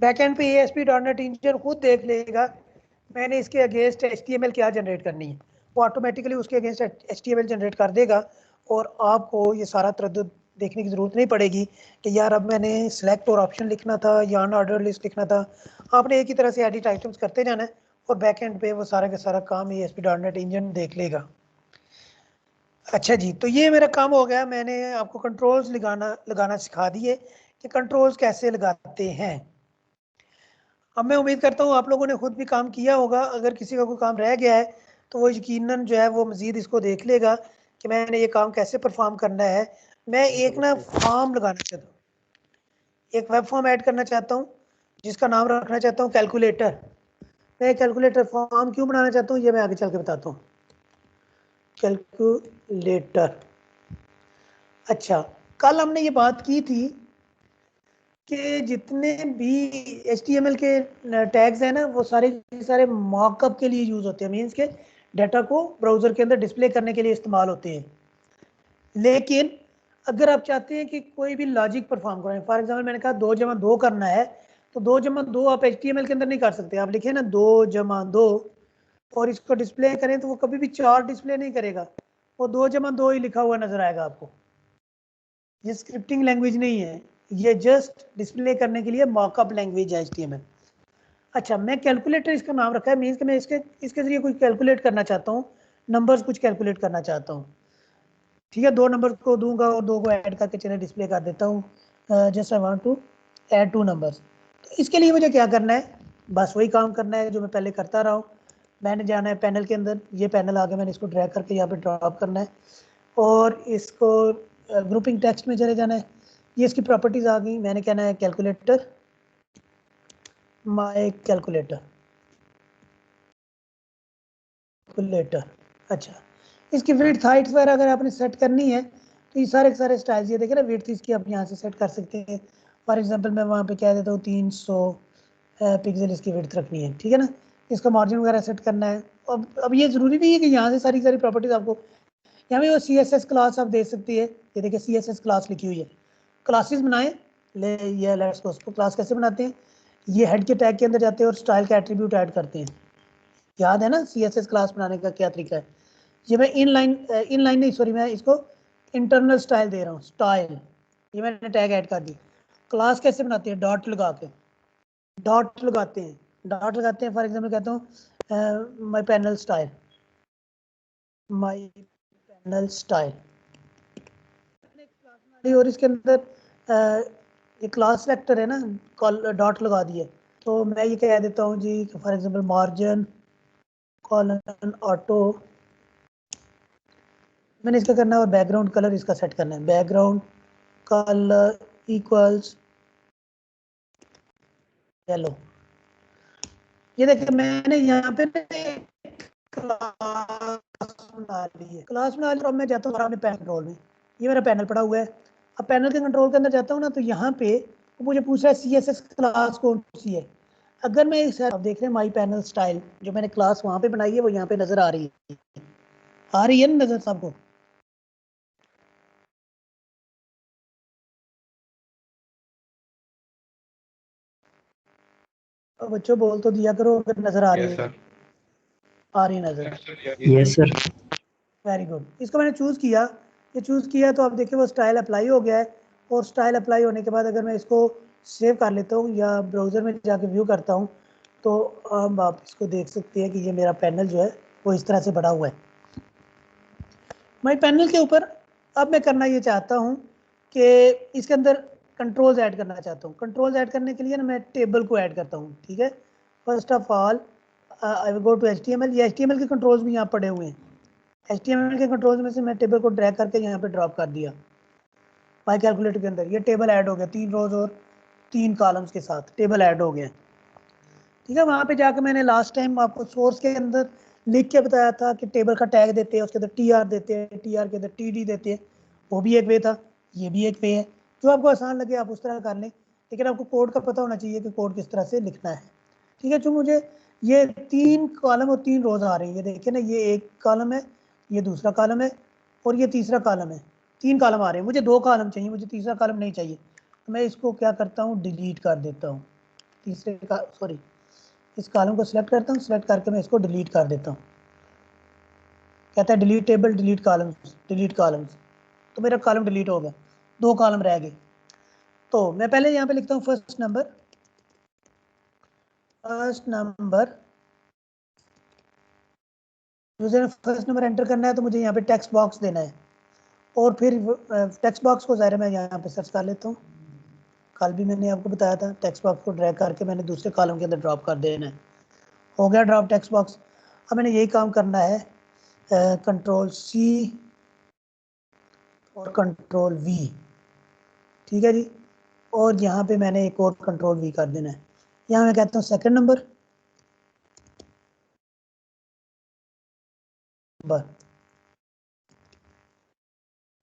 बैकएंड पे ASP.NET इंजन खुद देख लेगा मैंने इसके अगेंस्ट HTML क्या जनरेट करनी है, वो ऑटोमेटिकली उसके अगेंस्ट HTML जनरेट कर देगा और आपको ये सारा तरद्दुद देखने की ज़रूरत नहीं पड़ेगी कि यार अब मैंने सिलेक्ट और ऑप्शन लिखना था या अनऑर्डर लिस्ट लिखना था। आपने एक ही तरह से एडिट आइटम्स करते जाना है और बैकएंड पे वो सारा का सारा काम ASP.NET इंजन देख लेगा। अच्छा जी, तो ये मेरा काम हो गया, मैंने आपको कंट्रोल्स लगाना सिखा दिए कि कंट्रोल्स कैसे लगाते हैं। अब मैं उम्मीद करता हूँ आप लोगों ने खुद भी काम किया होगा। अगर किसी का कोई काम रह गया है तो वो यकीनन जो है वो मज़ीद इसको देख लेगा कि मैंने ये काम कैसे परफॉर्म करना है। मैं एक ना फॉर्म लगाना चाहता हूँ, एक वेब फॉर्म ऐड करना चाहता हूँ जिसका नाम रखना चाहता हूँ कैलकुलेटर। मैं कैलकुलेटर फॉर्म क्यों बनाना चाहता हूँ ये मैं आगे चल के बताता हूँ। कैलकुलेटर, अच्छा, कल हमने ये बात की थी कि जितने भी HTML के टैग्स हैं ना, वो सारे मॉकअप के लिए यूज होते हैं, मीन्स के डाटा को ब्राउजर के अंदर डिस्प्ले करने के लिए इस्तेमाल होते हैं। लेकिन अगर आप चाहते हैं कि कोई भी लॉजिक परफॉर्म करें, फॉर एग्जांपल मैंने कहा 2 जमा 2 करना है, तो 2 जमा 2 आप HTML के अंदर नहीं कर सकते। आप लिखे ना 2 जमा 2 और इसको डिस्प्ले करें तो वो कभी भी 4 डिस्प्ले नहीं करेगा, वो 2 जमा 2 ही लिखा हुआ नजर आएगा आपको। ये स्क्रिप्टिंग लैंग्वेज नहीं है, ये जस्ट डिस्प्ले करने के लिए मॉकअप लैंग्वेज है HTML। अच्छा, मैं कैलकुलेटर इसका नाम रखा है, मीन्स कि मैं इसके जरिए कुछ कैलकुलेट करना चाहता हूँ, नंबर्स कुछ कैलकुलेट करना चाहता हूँ। ठीक है, 2 नंबर को दूंगा और 2 को ऐड करके चलिए डिस्प्ले कर देता हूँ। Just I want to add 2 numbers. तो इसके लिए मुझे क्या करना है, बस वही काम करना है जो मैं पहले करता रहा हूँ। मैंने जाना है पैनल के अंदर, ये पैनल आ गया, मैंने इसको ड्रैग करके यहाँ पे ड्रॉप करना है और इसको ग्रुपिंग टेक्स्ट में चले जाना है। ये इसकी प्रॉपर्टीज आ गई, मैंने कहना है कैलकुलेटर, माय कैलकुलेटर। अच्छा, इसकी विड्थ हाइट वगैरह अगर आपने सेट करनी है तो ये सारे के सारे स्टाइल्स, ये देखें ना विड्थ इसकी आप यहाँ से सेट कर सकते हैं। फॉर एग्जांपल मैं वहाँ पे कह देता हूँ 300 पिक्सल इसकी विड्थ रखनी है, ठीक है ना। इसका मार्जिन वगैरह सेट करना है। अब ये ज़रूरी नहीं है कि यहाँ से सारी प्रॉपर्टीज आपको, यहाँ पे वो CSS क्लास आप दे सकती है। ये देखिए CSS क्लास लिखी हुई है, क्लासेस बनाए ले, ये लेट्स को उसको क्लास कैसे बनाते हैं, ये हेड के टैग के अंदर जाते हैं और स्टाइल का एट्रीब्यूट ऐड करते हैं। याद है ना CSS क्लास बनाने का क्या तरीका है। ये मैं इनलाइन नहीं, सॉरी, मैं इसको इंटरनल स्टाइल दे रहा हूँ, स्टाइल, ये मैंने टैग ऐड कर दी। क्लास कैसे बनाते हैं, डॉट लगा के, डॉट लगाते हैं। फॉर एग्जांपल कहता हूँ माय पैनल स्टाइल, और इसके अंदर ये क्लास वेक्टर है ना, डॉट लगा दिए। तो मैं ये कह देता हूँ जी for example margin colon auto, मैंने इसका करना है और बैकग्राउंड कलर इसका सेट करना है, बैकग्राउंड कलर इक्वल्स येलो। ये देखिए मैंने यहाँ पे क्लास बना ली और मैं जाता हूँ अपने पैनल कंट्रोल में, ये मेरा पैनल पड़ा हुआ है। अब पैनल के कंट्रोल के अंदर जाता हूँ ना, तो यहाँ पे मुझे पूछ रहा है CSS क्लास कौन सी है। अगर मैं आप देख रहे हैं माई पैनल स्टाइल, जो मैंने क्लास वहाँ पे बनाई है वो यहाँ पे नजर आ रही है ना नजर सबको। बच्चों बोल तो दिया करो अगर नजर आ रही Yes, है, sir. आ रही है नजर। Yes, sir. Yeah. Yes, sir. Very good, इसको मैंने चूज़ किया, ये चूज़ किया तो आप देखिए वो स्टाइल अप्लाई हो गया है। और स्टाइल अप्लाई होने के बाद अगर मैं इसको सेव कर लेता हूँ या ब्राउज़र में जाके व्यू करता हूँ तो अब आप इसको देख सकते हैं कि ये मेरा पैनल जो है वो इस तरह से बड़ा हुआ है। मैं पैनल के ऊपर अब मैं करना ये चाहता हूँ कि इसके अंदर कंट्रोल्स ऐड करना चाहता हूँ। कंट्रोल्स ऐड करने के लिए ना मैं टेबल को ऐड करता हूँ, ठीक है। First of all I will go to HTML, ये HTML के कंट्रोल्स भी यहाँ पड़े हुए हैं। HTML के कंट्रोल्स में से मैं टेबल को ड्रैग करके यहाँ पे ड्रॉप कर दिया माई कैलकुलेटर के अंदर। ये टेबल ऐड हो गया 3 रोज और 3 कॉलम्स के साथ टेबल ऐड हो गया, ठीक है। वहाँ पे जाकर मैंने लास्ट टाइम आपको सोर्स के अंदर लिख के बताया था कि टेबल का टैग देते हैं, उसके अंदर TR देते हैं, TR के अंदर TD देते हैं। वो भी एक वे था, ये भी एक वे है। जो आपको आसान लगे आप उस तरह कर लें, लेकिन आपको कोड का पता होना चाहिए कि कोड किस तरह से लिखना है, ठीक है। जो मुझे ये 3 कॉलम और 3 रोज आ रही है, ये देखिए ना, ये एक कॉलम है, ये दूसरा कॉलम है और ये तीसरा कॉलम है। 3 कॉलम आ रहे हैं, मुझे 2 कॉलम चाहिए, मुझे तीसरा कॉलम नहीं चाहिए। तो मैं इसको क्या करता हूँ, डिलीट कर देता हूँ। तीसरे का सॉरी, इस कॉलम को सिलेक्ट करता हूँ, सिलेक्ट करके मैं इसको डिलीट कर देता हूँ। कहता है delete table, delete columns, delete columns. तो मेरा कॉलम डिलीट हो गया, 2 कॉलम रह गए। तो मैं पहले यहाँ पे लिखता हूँ फर्स्ट नंबर। मुझे फर्स्ट नंबर एंटर करना है तो मुझे यहाँ पे टेक्स्ट बॉक्स देना है। और फिर टेक्स्ट बॉक्स को ज़ाहिर मैं यहाँ पे सर्च कर लेता हूँ। कल भी मैंने आपको बताया था, टेक्स्ट बॉक्स को ड्रैग करके मैंने दूसरे कॉलम के अंदर ड्रॉप कर देना है। हो गया ड्रॉप टेक्स्ट बॉक्स। अब मैंने यही काम करना है, कंट्रोल-C और कंट्रोल-V, ठीक है जी। और यहाँ पे मैंने एक और कंट्रोल-V कर देना है। यहाँ मैं कहता हूँ सेकंड नंबर,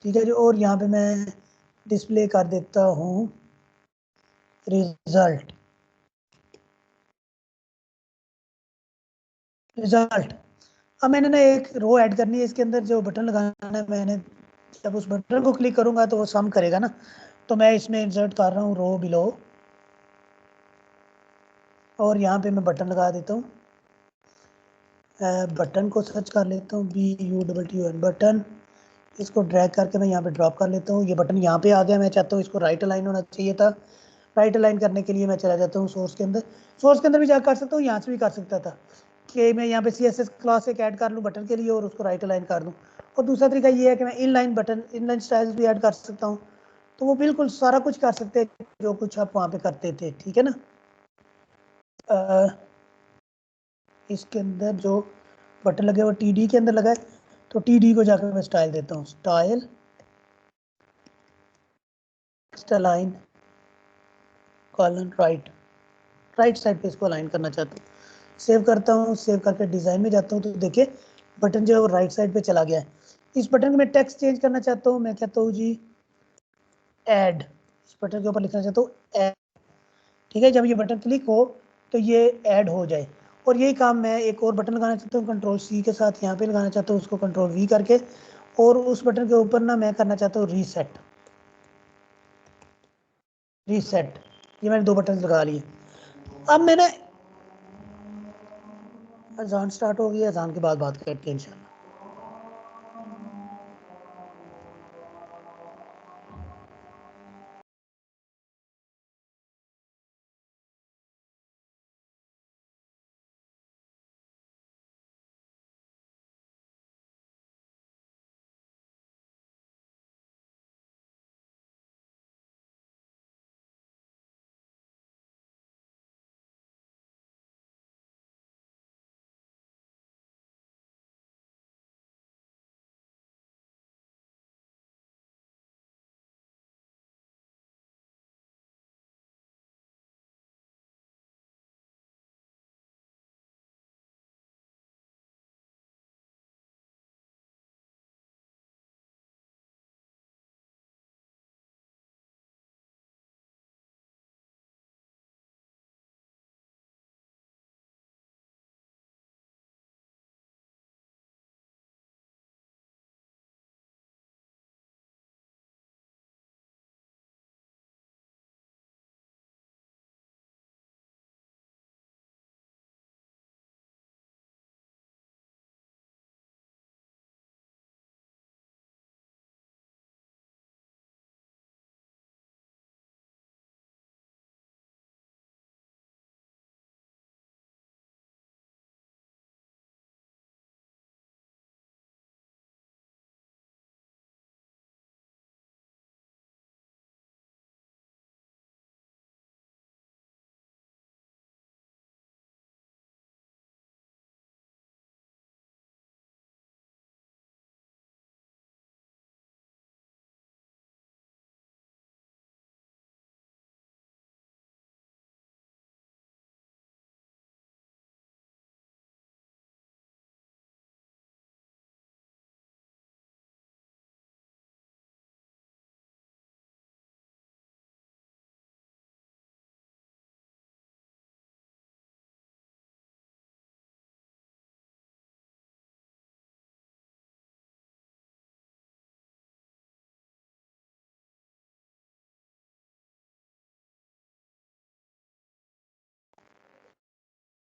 ठीक है जी। और यहाँ पे मैं डिस्प्ले कर देता हूँ रिजल्ट। रिजल्ट, अब मैंने ना एक रो ऐड करनी है इसके अंदर, जो बटन लगाना है मैंने, जब उस बटन को क्लिक करूंगा तो वो सम करेगा ना। तो मैं इसमें इंसर्ट कर रहा हूँ रो बिलो, और यहाँ पे मैं बटन लगा देता हूँ। बटन को सर्च कर लेता हूँ, BUTTON बटन। इसको ड्रैग करके मैं यहाँ पे ड्रॉप कर लेता हूँ। ये बटन यहाँ पे आ गया, मैं चाहता हूँ इसको राइट अलाइन होना चाहिए था। राइट अलाइन करने के लिए मैं चला जाता हूँ सोर्स के अंदर। सोर्स के अंदर भी जा कर सकता हूँ, यहाँ से भी कर सकता था कि मैं यहाँ पे CSS क्लास एक ऐड कर लूँ बटन के लिए और उसको राइट अलाइन कर दूँ। और दूसरा तरीका ये है कि मैं इनलाइन बटन, इनलाइन स्टाइल्स भी ऐड कर सकता हूँ। तो वो बिल्कुल सारा कुछ कर सकते हैं जो कुछ आप वहाँ पे करते थे, ठीक है ना। इसके अंदर जो बटन लगे वो TD के अंदर लगा है, तो TD को जाकर मैं स्टाइल देता हूँ, style text align colon right. Right side पे इसको अलाइन करना चाहता हूँ। सेव करता हूँ, सेव करके डिज़ाइन में जाता हूँ तो देखिए बटन जो है वो राइट साइड पे चला गया है। इस बटन को मैं टेक्स्ट चेंज करना चाहता हूँ, मैं कहता हूँ जी ऐड। इस बटन के ऊपर लिखना चाहता हूँ ऐड, ठीक है। जब ये बटन क्लिक हो तो ये ऐड हो जाए। और यही काम मैं एक और बटन लगाना चाहता हूँ कंट्रोल-C के साथ, यहाँ पे लगाना चाहता हूँ उसको कंट्रोल-V करके। और उस बटन के ऊपर ना मैं करना चाहता हूँ रीसेट। रीसेट, ये मैंने 2 बटन लगा लिए। अब मैंने, अजान स्टार्ट हो गई है, अजान के बाद बात करते हैं इंशाल्लाह।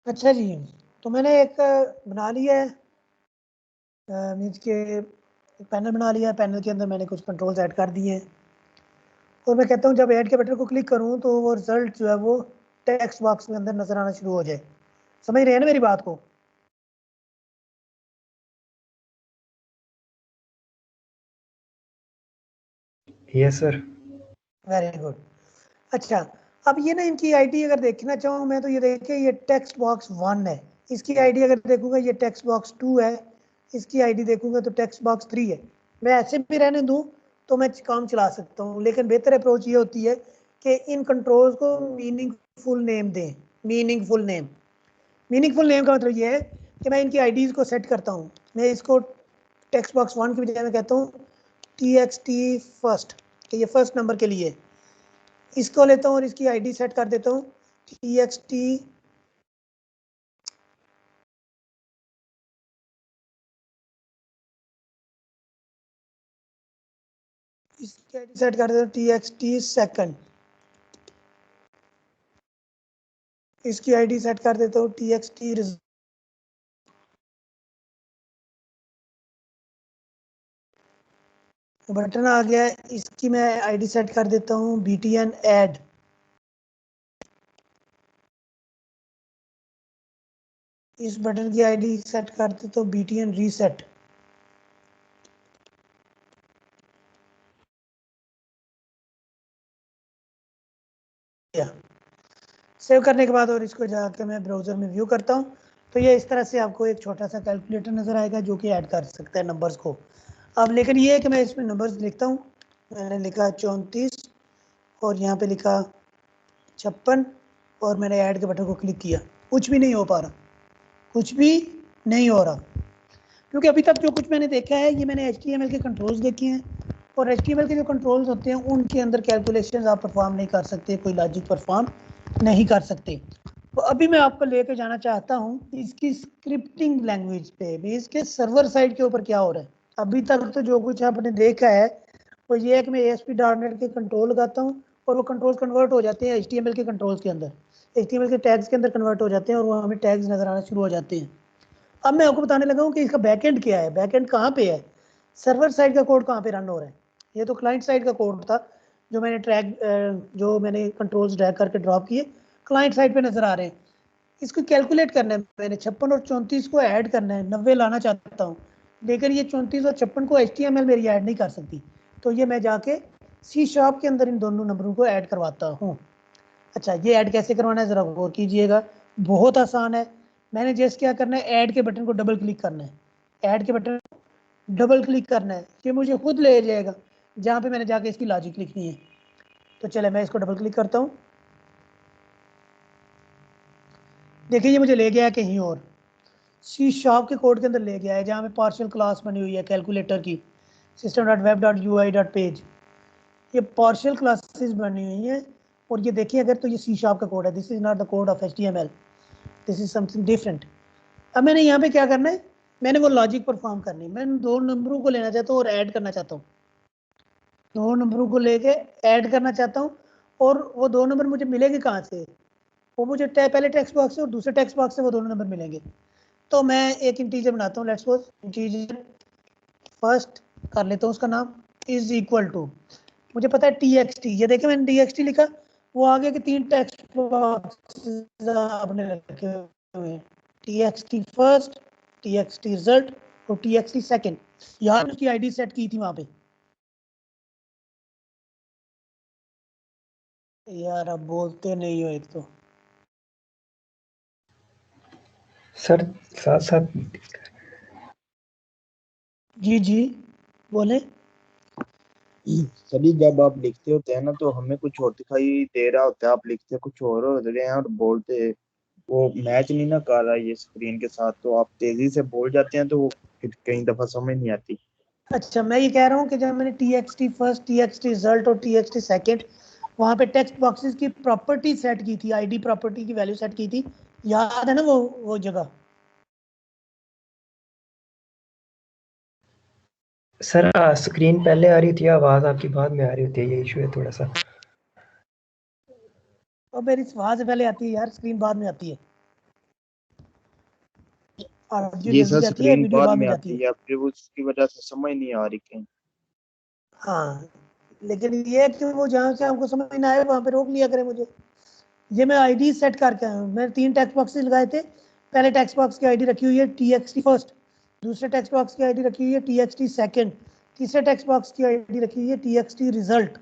अच्छा जी, तो मैंने एक बना लिया है, मीन्स के पैनल बना लिया है। पैनल के अंदर मैंने कुछ कंट्रोल्स ऐड कर दिए हैं और मैं कहता हूँ जब ऐड के बटन को क्लिक करूँ तो वो रिजल्ट जो है वो टेक्स्ट बॉक्स में अंदर नजर आना शुरू हो जाए। समझ रहे हैं ना मेरी बात को? Yes sir. Very good. अच्छा, अब ये ना इनकी आईडी अगर देखना चाहूँ मैं तो ये देखिए ये टेक्स्ट बॉक्स 1 है, इसकी आईडी अगर देखूंगा ये टेक्स्ट बॉक्स 2 है, इसकी आईडी देखूंगा तो टेक्स्ट बॉक्स 3 है। मैं ऐसे भी रहने दूं तो मैं काम चला सकता हूँ, लेकिन बेहतर अप्रोच ये होती है कि इन कंट्रोल्स को मीनिंगफुल नेम दें। मीनिंगफुल नेम, मीनिंगफुल नेम का मतलब ये है कि मैं इनकी आईडीज को सेट करता हूँ। मैं इसको टेक्स्ट बॉक्स 1 की बजाय मैं कहता हूँ TXT फर्स्ट, कि ये फर्स्ट नंबर के लिए। इसको लेता हूँ और इसकी आईडी सेट कर देता हूँ TXT इसकी आईडी सेट कर देता हूँ TXT सेकंड, इसकी आईडी सेट कर देता हूँ TXT बटन आ गया, इसकी मैं आईडी सेट कर देता हूँ BTN ऐड। इस बटन की आईडी सेट कर देता हूँ BTN रीसेट। सेव करने के बाद और इसको जाकर मैं ब्राउज़र में व्यू करता हूँ तो ये इस तरह से आपको एक छोटा सा कैलकुलेटर नज़र आएगा जो कि ऐड कर सकता है नंबर्स को। अब लेकिन ये है कि मैं इसमें नंबर्स लिखता हूँ, मैंने लिखा 34 और यहाँ पे लिखा 56 और मैंने ऐड के बटन को क्लिक किया, कुछ भी नहीं हो पा रहा, कुछ भी नहीं हो रहा, क्योंकि अभी तक जो कुछ मैंने देखा है ये मैंने HTML के कंट्रोल्स देखे हैं और HTML के जो कंट्रोल्स होते हैं उनके अंदर कैलकुलेशंस आप परफॉर्म नहीं कर सकते, कोई लॉजिक परफॉर्म नहीं कर सकते। तो अभी मैं आपको लेके जाना चाहता हूँ इसकी स्क्रिप्टिंग लैंग्वेज पे भी, इसके सर्वर साइड के ऊपर क्या हो रहा है। अभी तक तो जो कुछ आपने देखा है वो ये है कि मैं ASP.NET के कंट्रोल लगाता हूँ और वो कंट्रोल्स कन्वर्ट हो जाते हैं HTML के कंट्रोल्स के अंदर, HTML के टैग्स के अंदर कन्वर्ट हो जाते हैं और वो हमें टैग्स नजर आना शुरू हो जाते हैं। अब मैं आपको बताने लगा हूँ कि इसका बैकएंड क्या है, बैकएंड कहाँ पे है, सर्वर साइड का कोड कहाँ पे रन हो रहा है। ये तो क्लाइंट साइड का कोड था जो मैंने जो मैंने कंट्रोल्स ड्रैग करके ड्रॉप किए, क्लाइंट साइड पे नजर आ रहे हैं। इसको कैलकुलेट करना है, मैंने 56 और 34 को ऐड करना है, 90 लाना चाहता हूँ, लेकिन ये 34 और 56 को HTML मेरी ऐड नहीं कर सकती, तो ये मैं जाके C# के अंदर इन दोनों नंबरों को ऐड करवाता हूँ। अच्छा, ये ऐड कैसे करवाना है ज़रा गौर कीजिएगा, बहुत आसान है। मैंने जैसे क्या करना है, ऐड के बटन को डबल क्लिक करना है, ऐड के बटन डबल क्लिक करना है, ये मुझे खुद ले जाएगा जहाँ पे मैंने जाके इसकी लॉजिक लिखनी है। तो चले मैं इसको डबल क्लिक करता हूँ, देखिए ये मुझे ले गया है कहीं और, C# के कोड के अंदर ले गया है जहाँ पे पार्शियल क्लास बनी हुई है कैलकुलेटर की, system.web.ui.page, ये पार्शियल क्लासेस बनी हुई हैं। और ये देखिए अगर तो ये C# का कोड है, this is not the code of HTML, this is something different. अब मैंने यहाँ पे क्या करना है, मैंने वो लॉजिक परफॉर्म करनी है, मैं दो नंबरों को लेना चाहता हूँ और ऐड करना चाहता हूँ, दो नंबरों को लेके ऐड करना चाहता हूँ। और वो दो नंबर मुझे मिलेंगे कहाँ से, वो मुझे पहले टेक्स्ट बॉक्स से और दूसरे टेक्स्ट बॉक्स से वो दोनों नंबर मिलेंगे। तो मैं एक इंटीजर बनाता हूँ, लेट्स सपोज इंटीजर फर्स्ट कर लेता हूँ, उसका नाम इज इक्वल टू, मुझे पता है TXT, ये देखिए मैंने TXT लिखा, वो आगे के 3 टेक्स्ट बॉक्स आपने रखे हुए हैं, TXT फर्स्ट, TXT रिजल्ट और TXT सेकंड। यार उसकी आईडी सेट की थी वहां पे, यार अब बोलते नहीं हो एक तो। सर साथ साथ जी जी बोले। सभी जब आप लिखते होते हैं ना तो हमें कुछ और दिखाई दे रहा होता है, आप लिखते कुछ और हो रहे हैं और बोलते वो मैच नहीं ना कर रहा ये स्क्रीन के साथ, तो आप तेजी से बोल जाते हैं तो वो फिर कई दफा समझ नहीं आती। अच्छा, मैं ये कह रहा हूँ कि जब मैंने TXT फर्स्ट, TXT रिजल्ट और TXT सेकंड वहाँ पे टेक्स्ट बॉक्सेस की प्रॉपर्टी सेट की थी, आईडी प्रॉपर्टी की वैल्यू सेट की थी, याद है ना वो जगह। सर स्क्रीन पहले आ रही थी, आवाज आपकी बाद में आ रही होती है, ये इशू है थोड़ा सा। और मेरी वहां से पहले आती है यार, स्क्रीन बाद में आती है। ऑडियो ये जल्दी सर जाती है, स्क्रीन वीडियो बाद बाद में में जाती आती है। है, फिर वो उसकी वजह से समझ नहीं आ रही कहीं। हाँ, लेकिन ये है कि वो जहाँ से हमको समझ ना आए वहाँ पे रोक लिया करे मुझे। ये मैं आईडी सेट करके आया हूँ। मैंने 3 टेक्स्ट बॉक्सेस लगाए थे। पहले टेक्स्ट बॉक्स की आईडी रखी हुई है TXT फर्स्ट, दूसरे टेक्स्ट बॉक्स की आईडी रखी हुई है TXT सेकंड, तीसरे टेक्स्ट बॉक्स की आईडी रखी हुई है TXT रिजल्ट।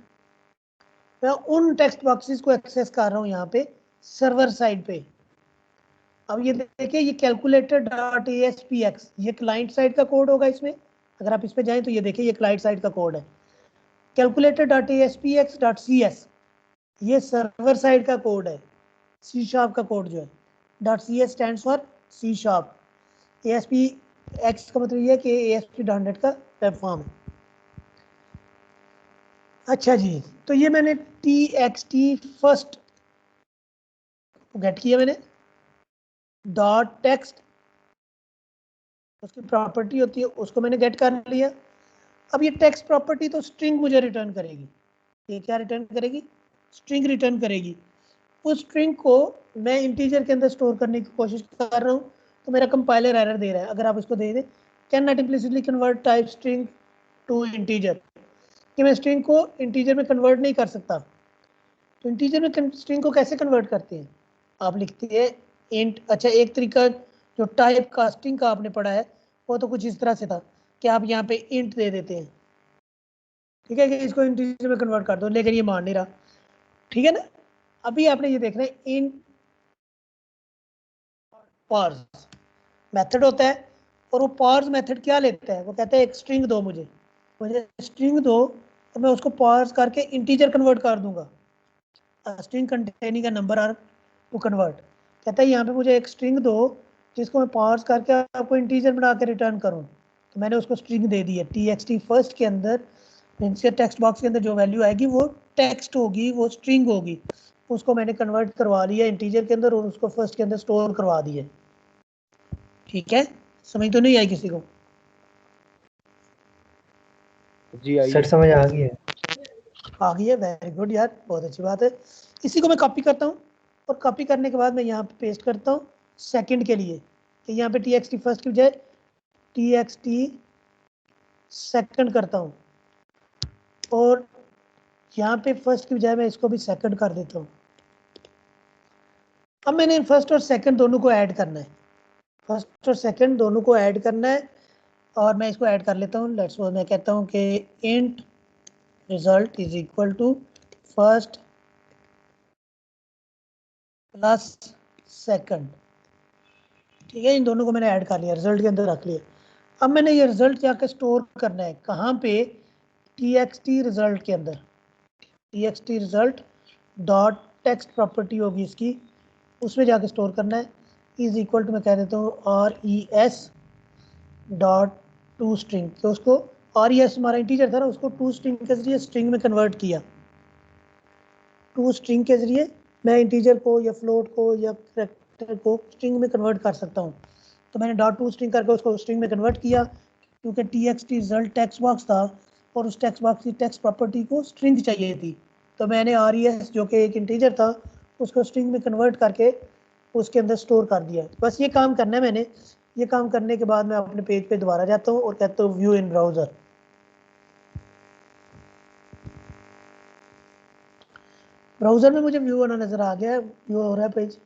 मैं उन टेक्स्ट बॉक्सेस को एक्सेस कर रहा हूँ यहाँ पे सर्वर साइड पे। अब ये देखिए, ये कैलकुलेटर डॉट ASPX, ये क्लाइंट साइड का कोड होगा इसमें। अगर आप इस पे जाएं तो ये देखिए, ये क्लाइंट साइड का कोड है। Calculator dot ASPX dot CS, ये सर्वर साइड का कोड है, C# का कोड जो है। Dot CS stand for C#। ASPX का मतलब ये है कि ASP.NET का प्लेटफॉर्म है। अच्छा जी, तो ये मैंने TXT फर्स्ट गेट किया मैंने। डॉट टेक्स्ट उसकी प्रॉपर्टी होती है, उसको मैंने गेट कर लिया। अब ये टेक्स्ट प्रॉपर्टी तो स्ट्रिंग मुझे रिटर्न करेगी। ये क्या रिटर्न करेगी? स्ट्रिंग रिटर्न करेगी। उस स्ट्रिंग को मैं इंटीजर के अंदर स्टोर करने की कोशिश कर रहा हूँ, तो मेरा कंपाइलर एरर दे रहा है। अगर आप इसको दे दें, can not implicitly convert type string to integer, कि मैं स्ट्रिंग को इंटीजर में कन्वर्ट नहीं कर सकता। तो इंटीजर में स्ट्रिंग को कैसे कन्वर्ट करते हैं? आप लिखते हैं इंट। अच्छा, एक तरीका जो टाइप कास्टिंग का आपने पढ़ा है, वो तो कुछ इस तरह से था कि आप यहाँ पे इंट दे देते हैं, ठीक है, कि इसको इंटीजर में कन्वर्ट कर दो, लेकिन ये मान नहीं रहा, ठीक है ना। अभी आपने ये देखना है, इंट पार्स मेथड होता है, और वो पार्स मेथड क्या लेता है? वो कहता है एक स्ट्रिंग दो मुझे, स्ट्रिंग दो, तो मैं उसको पार्स करके इंटीजर कन्वर्ट कर दूंगा। String containing a number are to convert, कहता है यहाँ पे मुझे एक स्ट्रिंग दो जिसको मैं पार्स करके आपको इंटीजर बना के रिटर्न करूँ। तो मैंने उसको स्ट्रिंग दे दी है। TXT फर्स्ट के अंदर इसके टेक्स्ट बॉक्स के अंदर जो वैल्यू आएगी वो टेक्स्ट होगी, वो स्ट्रिंग होगी। उसको मैंने कन्वर्ट करवा लिया इंटीजर के अंदर और उसको फर्स्ट के अंदर स्टोर करवा दिया। ठीक है, समझ तो नहीं आई किसी को? जी आई सर है। समझ आ गई है। आ गई है, वेरी गुड यार, बहुत अच्छी बात है। इसी को मैं कॉपी करता हूँ, और कॉपी करने के बाद मैं यहाँ पे पेस्ट करता हूँ सेकंड के लिए, कि यहाँ पे TXT फर्स्ट की बजाय TXT सेकंड करता हूँ, और यहाँ पे फर्स्ट की बजाय मैं इसको भी सेकंड कर देता हूँ। अब मैंने फर्स्ट और सेकंड दोनों को ऐड करना है, फर्स्ट और सेकंड दोनों को ऐड करना है, और मैं इसको ऐड कर लेता हूँ। लेट्स सपोज मैं कहता हूँ कि int result is equal to first plus second, ठीक है। इन दोनों को मैंने ऐड कर लिया, रिजल्ट के अंदर रख लिया। अब मैंने ये रिजल्ट जाके स्टोर करना है कहाँ पे? TXT रिजल्ट के अंदर। TXT result dot text property होगी इसकी, उसमें जाके स्टोर करना है। इज इक्वल टू मैं कह देता हूँ RES डॉट टू स्ट्रिंग, तो उसको RES हमारा इंटीजर था ना, उसको टू स्ट्रिंग के जरिए स्ट्रिंग में कन्वर्ट किया। टू स्ट्रिंग के जरिए मैं इंटीजर को या फ्लोट को या कैरेक्टर को स्ट्रिंग में कन्वर्ट कर सकता हूँ। तो मैंने डॉट टू स्ट्रिंग करके उसको स्ट्रिंग में कन्वर्ट किया, क्योंकि TXT रिजल्ट टेक्स्ट बॉक्स था, और उस टेक्स्ट बॉक्स की टेक्स्ट प्रॉपर्टी को स्ट्रिंग चाहिए थी। तो मैंने RES जो कि एक इंटीजर था उसको स्ट्रिंग में कन्वर्ट करके उसके अंदर स्टोर कर दिया। बस ये काम करना है मैंने। ये काम करने के बाद मैं अपने पेज पे दोबारा जाता हूँ और कहता हूँ व्यू इन ब्राउज़र। ब्राउज़र में मुझे व्यू होना नज़र आ गया, व्यू हो रहा है पेज।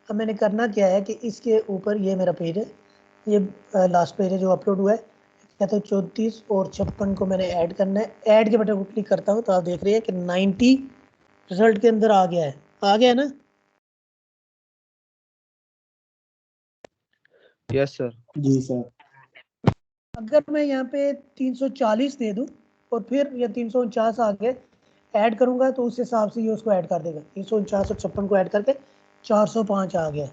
अब मैंने करना क्या है कि इसके ऊपर, ये मेरा पेज है, ये लास्ट पेज है जो अपलोड हुआ है, कहते हैं 34 और 56 को मैंने ऐड करना है। ऐड के बटन को क्लिक करता हूँ तो आप देख रहे हैं कि 90 रिजल्ट के अंदर आ गया है। आ गया ना? Yes sir. जी सर। अगर मैं यहाँ पे 340 दे दूँ और फिर या 349 आ गए ऐड करूँगा, तो उस हिसाब से ये उसको ऐड कर देगा। 349 और 56 को ऐड करके 405 आ गया।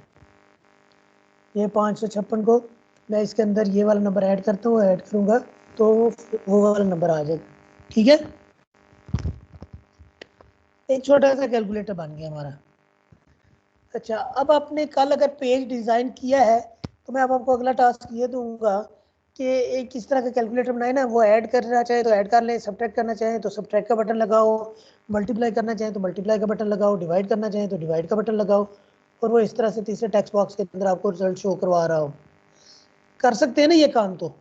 ये 556 को मैं इसके अंदर ये वाला नंबर ऐड करता हूँ, ऐड करूँगा तो वो वाला नंबर आ जाएगा। ठीक है, एक छोटा सा कैलकुलेटर बन गया हमारा। अच्छा, अब आपने कल अगर पेज डिज़ाइन किया है तो मैं अब आपको अगला टास्क ये दूंगा कि एक किस तरह का कैलकुलेटर बनाए ना, वो ऐड करना चाहे तो ऐड कर ले, सब्ट्रैक्ट करना चाहे तो सब्ट्रैक्ट का बटन लगाओ, मल्टीप्लाई करना चाहे तो मल्टीप्लाई का बटन लगाओ, डिवाइड करना चाहे तो डिवाइड का बटन लगाओ, और वो इस तरह से तीसरे टेक्स्ट बॉक्स के अंदर आपको रिजल्ट शो करवा रहा हो। कर सकते हैं ना ये काम? तो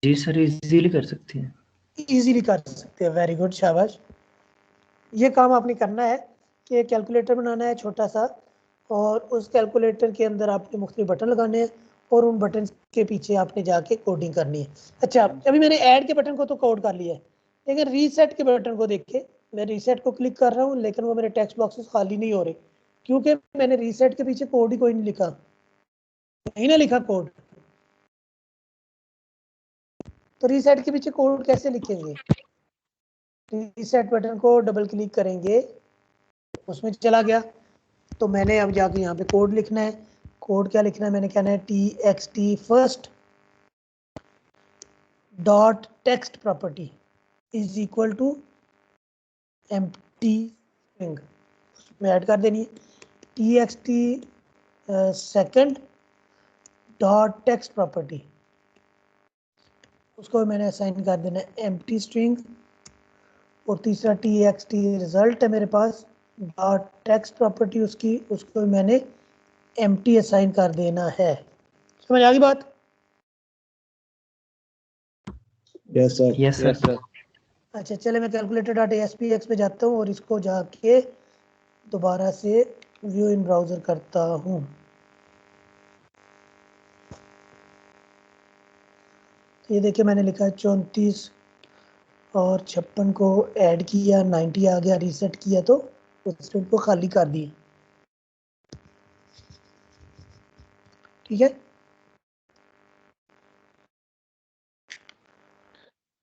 जी सर, इजीली कर सकते हैं। इजीली कर सकते हैं, वेरी गुड, शाबाश। ये काम आपने करना है कि कैलकुलेटर बनाना है छोटा सा, और उस कैलकुलेटर के अंदर आपने मुख्तलिफ बटन लगाने हैं और उन बटन के पीछे आपने जाके कोडिंग करनी है। अच्छा, अभी मैंने ऐड के बटन को तो कोड कर लिया है, लेकिन रीसेट के बटन को देखिए, मैं रीसेट को क्लिक कर रहा हूँ लेकिन वो मेरे टेक्स्ट बॉक्सेस खाली नहीं हो रहे, क्योंकि मैंने रीसेट के पीछे कोड ही कोई नहीं लिखा, नहीं ना लिखा कोड। तो रीसेट के पीछे कोड कैसे लिखेंगे? रीसेट बटन को डबल क्लिक करेंगे, उसमें चला गया, तो मैंने अब जाके यहाँ पे कोड लिखना है। कोड क्या लिखना है? मैंने कहना है txt first dot text property is equal to empty string, उसमें ऐड कर देनी है txt second dot text property, उसको मैंने असाइन कर देना है एम्प्टी स्ट्रिंग। और तीसरा txt रिजल्ट है मेरे पास डॉट टेक्स्ट प्रॉपर्टी, उसको मैंने एम्प्टी असाइन कर देना है। समझ आ गई बात? Yes sir. Yes sir. अच्छा चले, मैं कैलकुलेटर डॉट ASPX पे जाता हूँ और इसको जाके दोबारा से व्यू इन ब्राउज़र करता हूँ। तो ये देखिए मैंने लिखा है 34 और 56 को ऐड किया, 90 आ गया, रीसेट किया तो उस स्ट्रिंग को खाली कर दिया। ठीक है,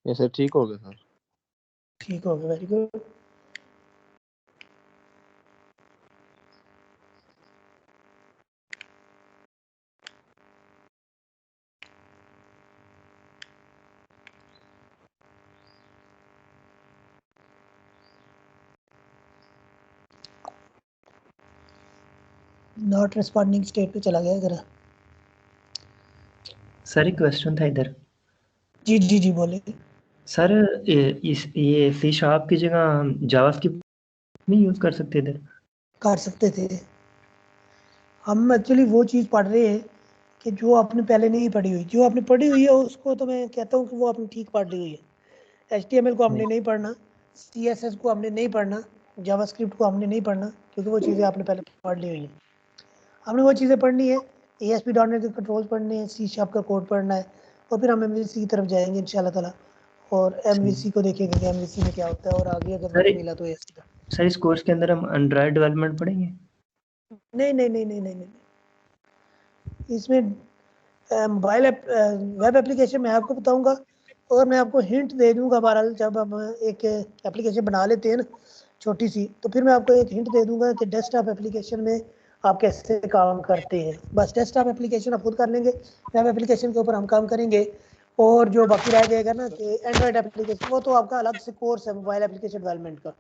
ये सर ठीक हो गया सर। ठीक हो गया, very good. Not responding state पे चला गया जरा। सर एक क्वेश्चन था इधर। जी जी जी बोले। सर ये सी शार्प की जगह हम जावास्क्रिप्ट नहीं यूज कर सकते इधर? कर सकते थे, हम एक्चुअली वो चीज़ पढ़ रहे हैं कि जो आपने पहले नहीं पढ़ी हुई, जो आपने पढ़ी हुई है उसको तो मैं कहता हूँ कि वो आपने ठीक पढ़ी हुई है। HTML को हमने नहीं पढ़ना, CSS को हमने नहीं पढ़ना, जावास्क्रिप्ट को हमने नहीं पढ़ना, क्योंकि वो चीज़ें आपने पहले पढ़ ली हुई हैं। हमने वो चीज़ें पढ़नी है, ASP.NET के कंट्रोल्स पढ़ने हैं, C# का कोड पढ़ना है, और फिर हम MVC की तरफ जाएंगे इंशाल्लाह ताला, और MVC को देखेंगे कि MVC में क्या होता है, और आगे अगर सर वक्त मिला तो ASP का। सर इस कोर्स के अंदर हम एंड्रॉयड डेवलपमेंट पढ़ेंगे? नहीं नहीं नहीं नहीं नहीं नहीं, इसमें मोबाइल वेब एप्लीकेशन मैं आपको बताऊंगा, और मैं आपको हिंट दे दूंगा बहरहाल, जब हम एक एप्लीकेशन बना लेते हैं ना छोटी सी, तो फिर मैं आपको एक हिंट दे दूंगा कि डेस्कटॉप एप्लीकेशन में आप कैसे काम करते हैं। बस डेस्कटॉप एप्लीकेशन आप खुद कर लेंगे, वेब एप्लीकेशन के ऊपर हम काम करेंगे, और जो बाकी रह जाएगा ना कि एंड्रॉयड एप्लीकेशन, वो तो आपका अलग से कोर्स है मोबाइल एप्लीकेशन डेवलपमेंट का,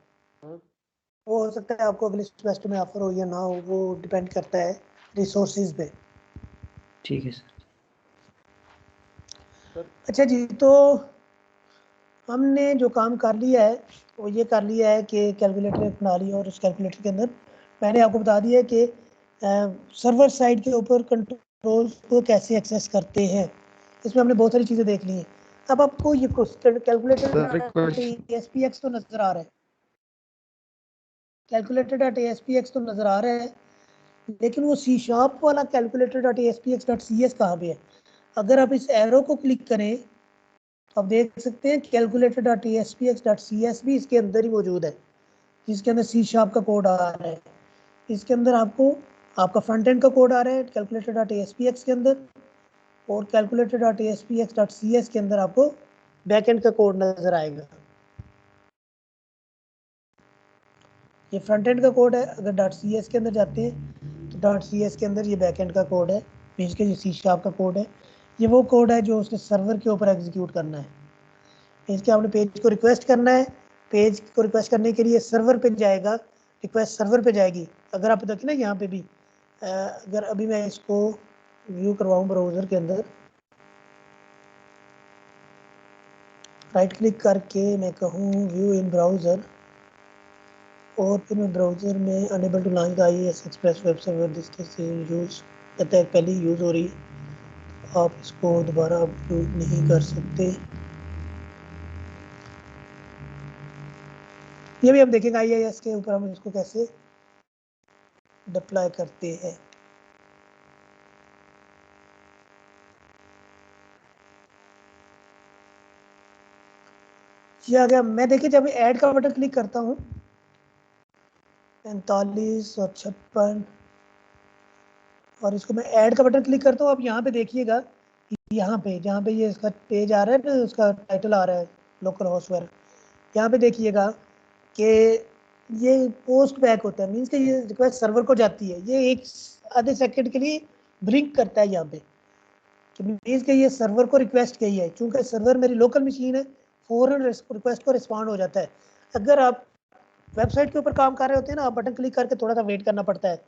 वो हो सकता है आपको अगले सेमेस्टर में ऑफर हो या ना हो, वो डिपेंड करता है रिसोर्सेज पे। ठीक है सर। अच्छा जी, तो हमने जो काम कर लिया है वो ये कर लिया है कि कैलकुलेटर बना लिया, और उस कैलकुलेटर के अंदर मैंने आपको बता दिया है कि सर्वर साइड के ऊपर कंट्रोल्स को कैसे एक्सेस करते हैं। इसमें हमने बहुत सारी चीज़ें देख ली हैं। अब आपको ये कैलकुलेटर सर एक क्वेश्चन, ASPX तो नज़र आ रहा है, कैलकुलेटर डॉट ASPX तो नज़र आ रहा है, लेकिन वो C# वाला calculator dot ASPX dot CS कहाँ पे है? अगर आप इस एरो को क्लिक करें तो आप देख सकते हैं calculator dot ASPX dot CS भी इसके अंदर ही मौजूद है, जिसके अंदर C# का कोड आ रहा है। इसके अंदर आपको आपका फ्रंट एंड का कोड आ रहा है कैलकुलेटर डॉट ASPX के अंदर, और calculator dot ASPX dot CS के अंदर आपको बैक एंड का कोड नजर आएगा। ये फ्रंट एंड का कोड है, अगर डॉट CS के अंदर जाते हैं तो डॉट CS के अंदर ये बैक एंड का कोड है, बीच के जो C# का कोड है, ये वो कोड है जो उसने सर्वर के ऊपर एग्जीक्यूट करना है। इसके आपने पेज को रिक्वेस्ट करना है, पेज को रिक्वेस्ट करने के लिए सर्वर पे जाएगा, रिक्वेस्ट सर्वर पे जाएगी। अगर आप देखिए ना यहाँ पे भी, अगर अभी मैं इसको व्यू करवाऊँ ब्राउज़र के अंदर, राइट क्लिक करके मैं कहूँ व्यू इन ब्राउज़र, और फिर मैं ब्राउज़र में unable to launch the IIS express web server, this use कहता है पहले यूज़ हो रही है, आप इसको दोबारा अपलोड नहीं कर सकते। ये भी हम देखेंगे IIS के ऊपर हम इसको कैसे डिप्लॉय करते हैं। ये आ गया। मैं देखिए जब ऐड का बटन क्लिक करता हूँ 45 और 56 और इसको मैं ऐड का बटन क्लिक करता हूँ। आप यहाँ पे देखिएगा, यहाँ पे जहाँ पे ये इसका पेज आ रहा है ना, उसका टाइटल आ रहा है लोकल होस्ट वेयर, यहाँ पे देखिएगा कि ये पोस्ट बैक होता है, मीन्स कि ये रिक्वेस्ट सर्वर को जाती है। ये एक आधे सेकंड के लिए ब्लिंक करता है यहाँ पे, कि मीन्स कि ये सर्वर को रिक्वेस्ट गई है। चूँकि सर्वर मेरी लोकल मशीन है, फ़ौरन रिक्वेस्ट को रिस्पॉन्ड हो जाता है। अगर आप वेबसाइट के ऊपर काम कर रहे होते हैं ना, आप बटन क्लिक करके थोड़ा सा वेट करना पड़ता है।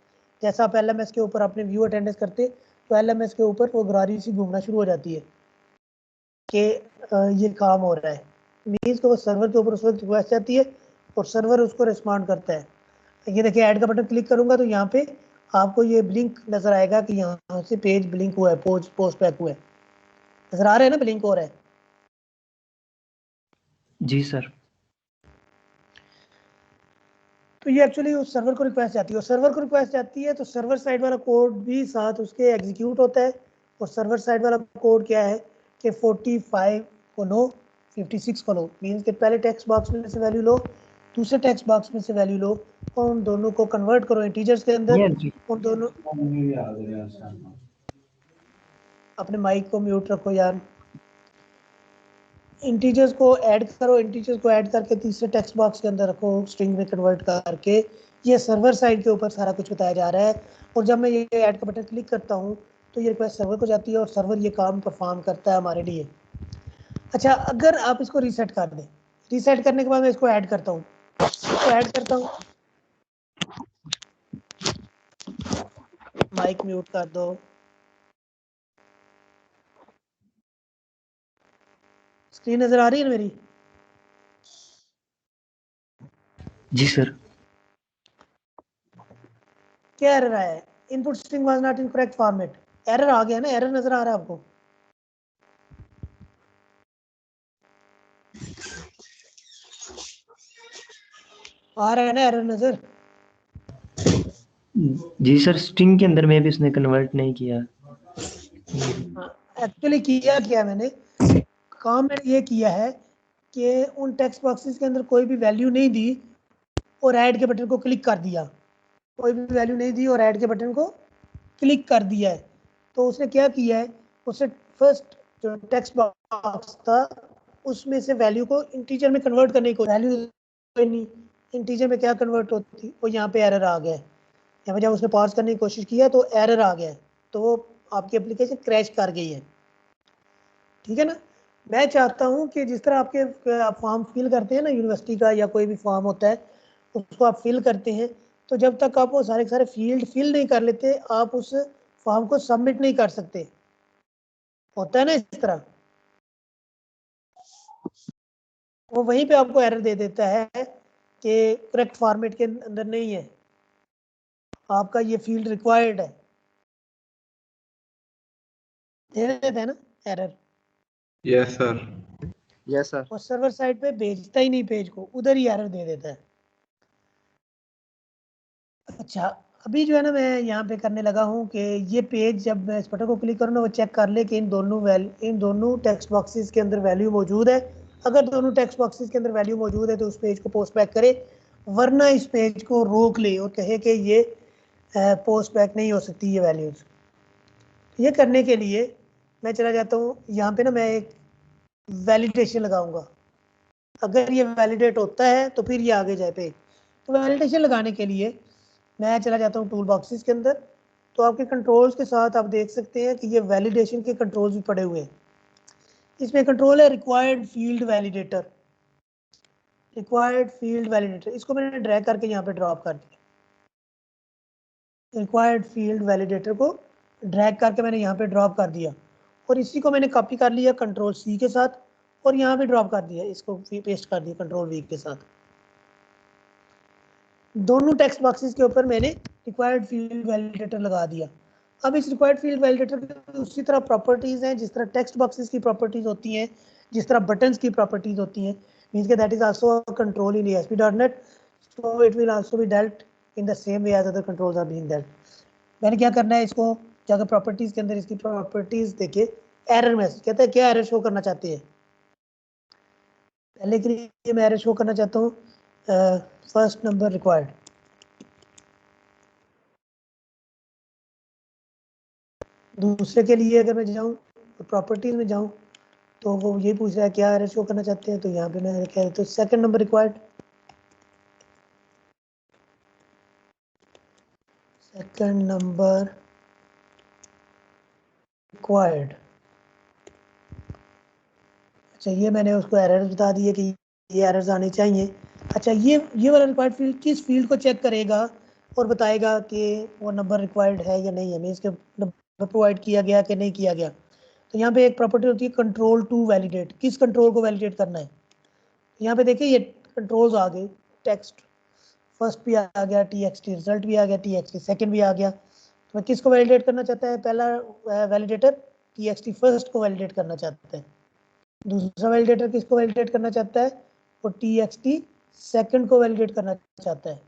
जैसा आप LMS के ऊपर अपने व्यू अटेंडेंस करते तो LMS के ऊपर वो गरारी सी घूमना शुरू हो जाती है कि ये काम हो रहा है। मीन्स कि वो सर्वर के ऊपर उस वक्त रिक्वेस्ट जाती है और सर्वर उसको रिस्पॉन्ड करता है। ये देखिए ऐड का बटन क्लिक करूंगा तो यहाँ पे आपको ये ब्लिंक नजर आएगा कि यहाँ से पेज ब्लिंक हुआ है, पोस्ट बैक हुआ है। नजर आ रहा है ना, ब्लिंक हो रहा है। जी सर। तो ये एक्चुअली उस सर्वर को रिक्वेस्ट जाती है, और सर्वर को रिक्वेस्ट जाती है तो सर्वर साइड वाला कोड भी साथ उसके एग्जीक्यूट होता है। और सर्वर साइड वाला कोड क्या है कि 45 को लो, 56 को लो, मीन्स कि पहले टेक्स्ट बॉक्स में से वैल्यू लो, दूसरे टेक्स्ट बॉक्स में से वैल्यू लो, और उन दोनों को कन्वर्ट करो इंटीजर्स के अंदर। ये उन दोनों, अपने माइक को म्यूट रखो यार। इंटीजर्स को ऐड करो, इंटीजर्स को ऐड करके तीसरे टेक्स्ट बॉक्स के अंदर रखो, स्ट्रिंग में कन्वर्ट करके। ये सर्वर साइड के ऊपर सारा कुछ बताया जा रहा है। और जब मैं ये ऐड का बटन क्लिक करता हूँ तो ये रिक्वेस्ट सर्वर को जाती है और सर्वर ये काम परफॉर्म करता है हमारे लिए। अच्छा, अगर आप इसको रीसेट कर दें, रीसेट करने के बाद मैं इसको ऐड करता हूँ, इसको ऐड करता हूँ, माइक म्यूट कर दो। स्क्रीन नजर आ रही है मेरी? जी सर। क्या एरर आया है? Input string was not in correct format. Error आ गया ना? एरर नजर आ रहा है आपको? आ रहा है ना एरर नजर? जी सर, स्ट्रिंग के अंदर में भी उसने कन्वर्ट नहीं किया। एक्चुअली किया क्या मैंने, काम मैंने ये किया है कि उन टेक्स्ट बॉक्सेस के अंदर कोई भी वैल्यू नहीं दी और ऐड के बटन को क्लिक कर दिया। कोई भी वैल्यू नहीं दी और ऐड के बटन को क्लिक कर दिया है। तो उसने क्या किया है, उसने फर्स्ट जो टेक्स्ट बॉक्स था उसमें से वैल्यू को इंटीजर में कन्वर्ट करने को, वैल्यू नहीं, इंटीजर में क्या कन्वर्ट होती, वो यहाँ पे एरर आ गया है। यहाँ पे जब उसने पार्स करने की कोशिश किया तो एरर आ गया है, तो वो आपकी एप्लीकेशन क्रैश कर गई है। ठीक है ना? मैं चाहता हूँ कि जिस तरह आपके आप फॉर्म फिल करते हैं ना, यूनिवर्सिटी का या कोई भी फॉर्म होता है उसको आप फिल करते हैं, तो जब तक आप वो सारे सारे फील्ड फिल नहीं कर लेते आप उस फॉर्म को सबमिट नहीं कर सकते। होता है ना इस तरह? वो वहीं पे आपको एरर दे देता है कि करेक्ट फॉर्मेट के अंदर नहीं है, आपका ये फील्ड रिक्वायर्ड है, दे देता है ना error. Yes, sir. Yes sir. और सर्वर साइड पे भेजता ही नहीं पेज को, उधर ही एरर दे देता है। अच्छा, अभी जो है ना मैं यहाँ पे करने लगा हूँ कि ये पेज जब मैं इस बटन को क्लिक करूँ ना, वो चेक कर ले कि इन दोनों टेक्स्ट बॉक्सेस के अंदर वैल्यू मौजूद है। अगर दोनों टेक्स्ट बॉक्सेस के अंदर वैल्यू मौजूद है तो उस पेज को पोस्ट बैक करे, वरना इस पेज को रोक ले और कहे कि ये पोस्ट बैक नहीं हो सकती ये वैल्यूज। ये करने के लिए मैं चला जाता हूँ यहाँ पे ना, मैं एक वैलिडेशन लगाऊंगा। अगर ये वैलिडेट होता है तो फिर ये आगे जाए पेज। तो वैलिडेशन लगाने के लिए मैं चला जाता हूँ टूल बॉक्सेस के अंदर, तो आपके कंट्रोल्स के साथ आप देख सकते हैं कि ये वैलिडेशन के कंट्रोल्स भी पड़े हुए हैं। इसमें कंट्रोल है required field validator. Required field validator, इसको मैंने ड्रैग करके यहाँ पे ड्रॉप कर दिया। रिक्वायर्ड फील्ड वैलिडेटर को ड्रैग करके मैंने यहाँ पे ड्रॉप कर दिया, और इसी को मैंने कॉपी कर लिया कंट्रोल C के साथ, और यहाँ पे ड्रॉप कर दिया, इसको पेस्ट कर दिया कंट्रोल V के साथ। दोनों टेक्स्ट बॉक्सेस के ऊपर मैंने रिक्वायर्ड फील्ड वैलिडेटर लगा दिया। अब इस रिक्वायर्ड फील्ड वैलिडेटर की उसी तरह प्रॉपर्टीज हैं जिस तरह टेक्स्ट बॉक्सेस की प्रॉपर्टीज होती हैं, जिस तरह बटन्स की प्रॉपर्टीज होती हैं, मींस के that is also a control in ASP.NET, so it will also be dealt in the same way as other controls are being dealt. मैंने क्या करना है, इसको जाकर प्रॉपर्टीज के अंदर इसकी प्रॉपर्टीज देखिए, एरर मैसेज कहता है क्या एरर शो करना चाहते हैं। पहले के लिए मैं एरर शो करना चाहता हूँ फर्स्ट नंबर रिक्वायर्ड, दूसरे के लिए अगर मैं जाऊँ तो प्रॉपर्टीज में जाऊँ तो वो ये पूछ रहा है क्या एरर शो करना चाहते हैं, तो यहाँ पे मैं कह देता हूँ second number required, second number required. अच्छा, ये मैंने उसको एरर्स बता दिए कि ये एरर्स आने चाहिए। अच्छा, ये वाला रिक्वायर्ड फील्ड किस फील्ड को चेक करेगा और बताएगा कि वो नंबर रिक्वायर्ड है या नहीं है, मीन्स के नंबर प्रोवाइड किया गया कि नहीं किया गया। तो यहाँ पे एक प्रॉपर्टी होती है कंट्रोल टू वैलिडेट, किस कंट्रोल को वैलिडेट करना है। यहाँ पे देखिए ये कंट्रोल्स आ गए, टेक्स्ट फर्स्ट भी आ गया, TXT रिजल्ट भी आ गया, TXT सेकंड भी आ गया। तो मैं किसको वैलिडेट करना चाहता है, पहला वैलिडेटर TXT फर्स्ट को वैलिडेट करना चाहता है, दूसरा वैलिडेटर किसको वैलिडेट करना चाहता है, वो TXT सेकंड को वैलिडेट करना चाहता है।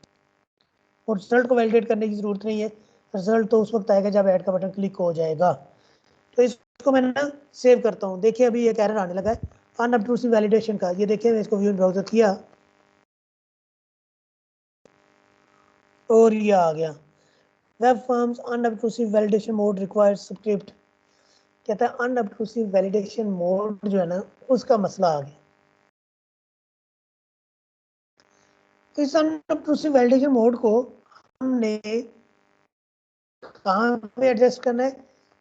और रिजल्ट को वैलिडेट करने की जरूरत नहीं है, रिजल्ट तो उस वक्त आएगा जब ऐड का बटन क्लिक हो जाएगा। तो इसको मैं ना सेव करता हूँ। देखिए अभी एक एरर आने लगा है अनअब्ट्रूसिव वैलिडेशन का, ये देखिए मैं इसको व्यू इन ब्राउजर किया और ये आ गया web forms unobtrusive validation mode requires script. कहता है अनअब्ट्रूसिव वैलिडेशन मोड जो है ना उसका मसला आ गया। तो इस अनअब्ट्रूसिव वैलिडेशन मोड को हमने कहाँ पे एडजस्ट करना है,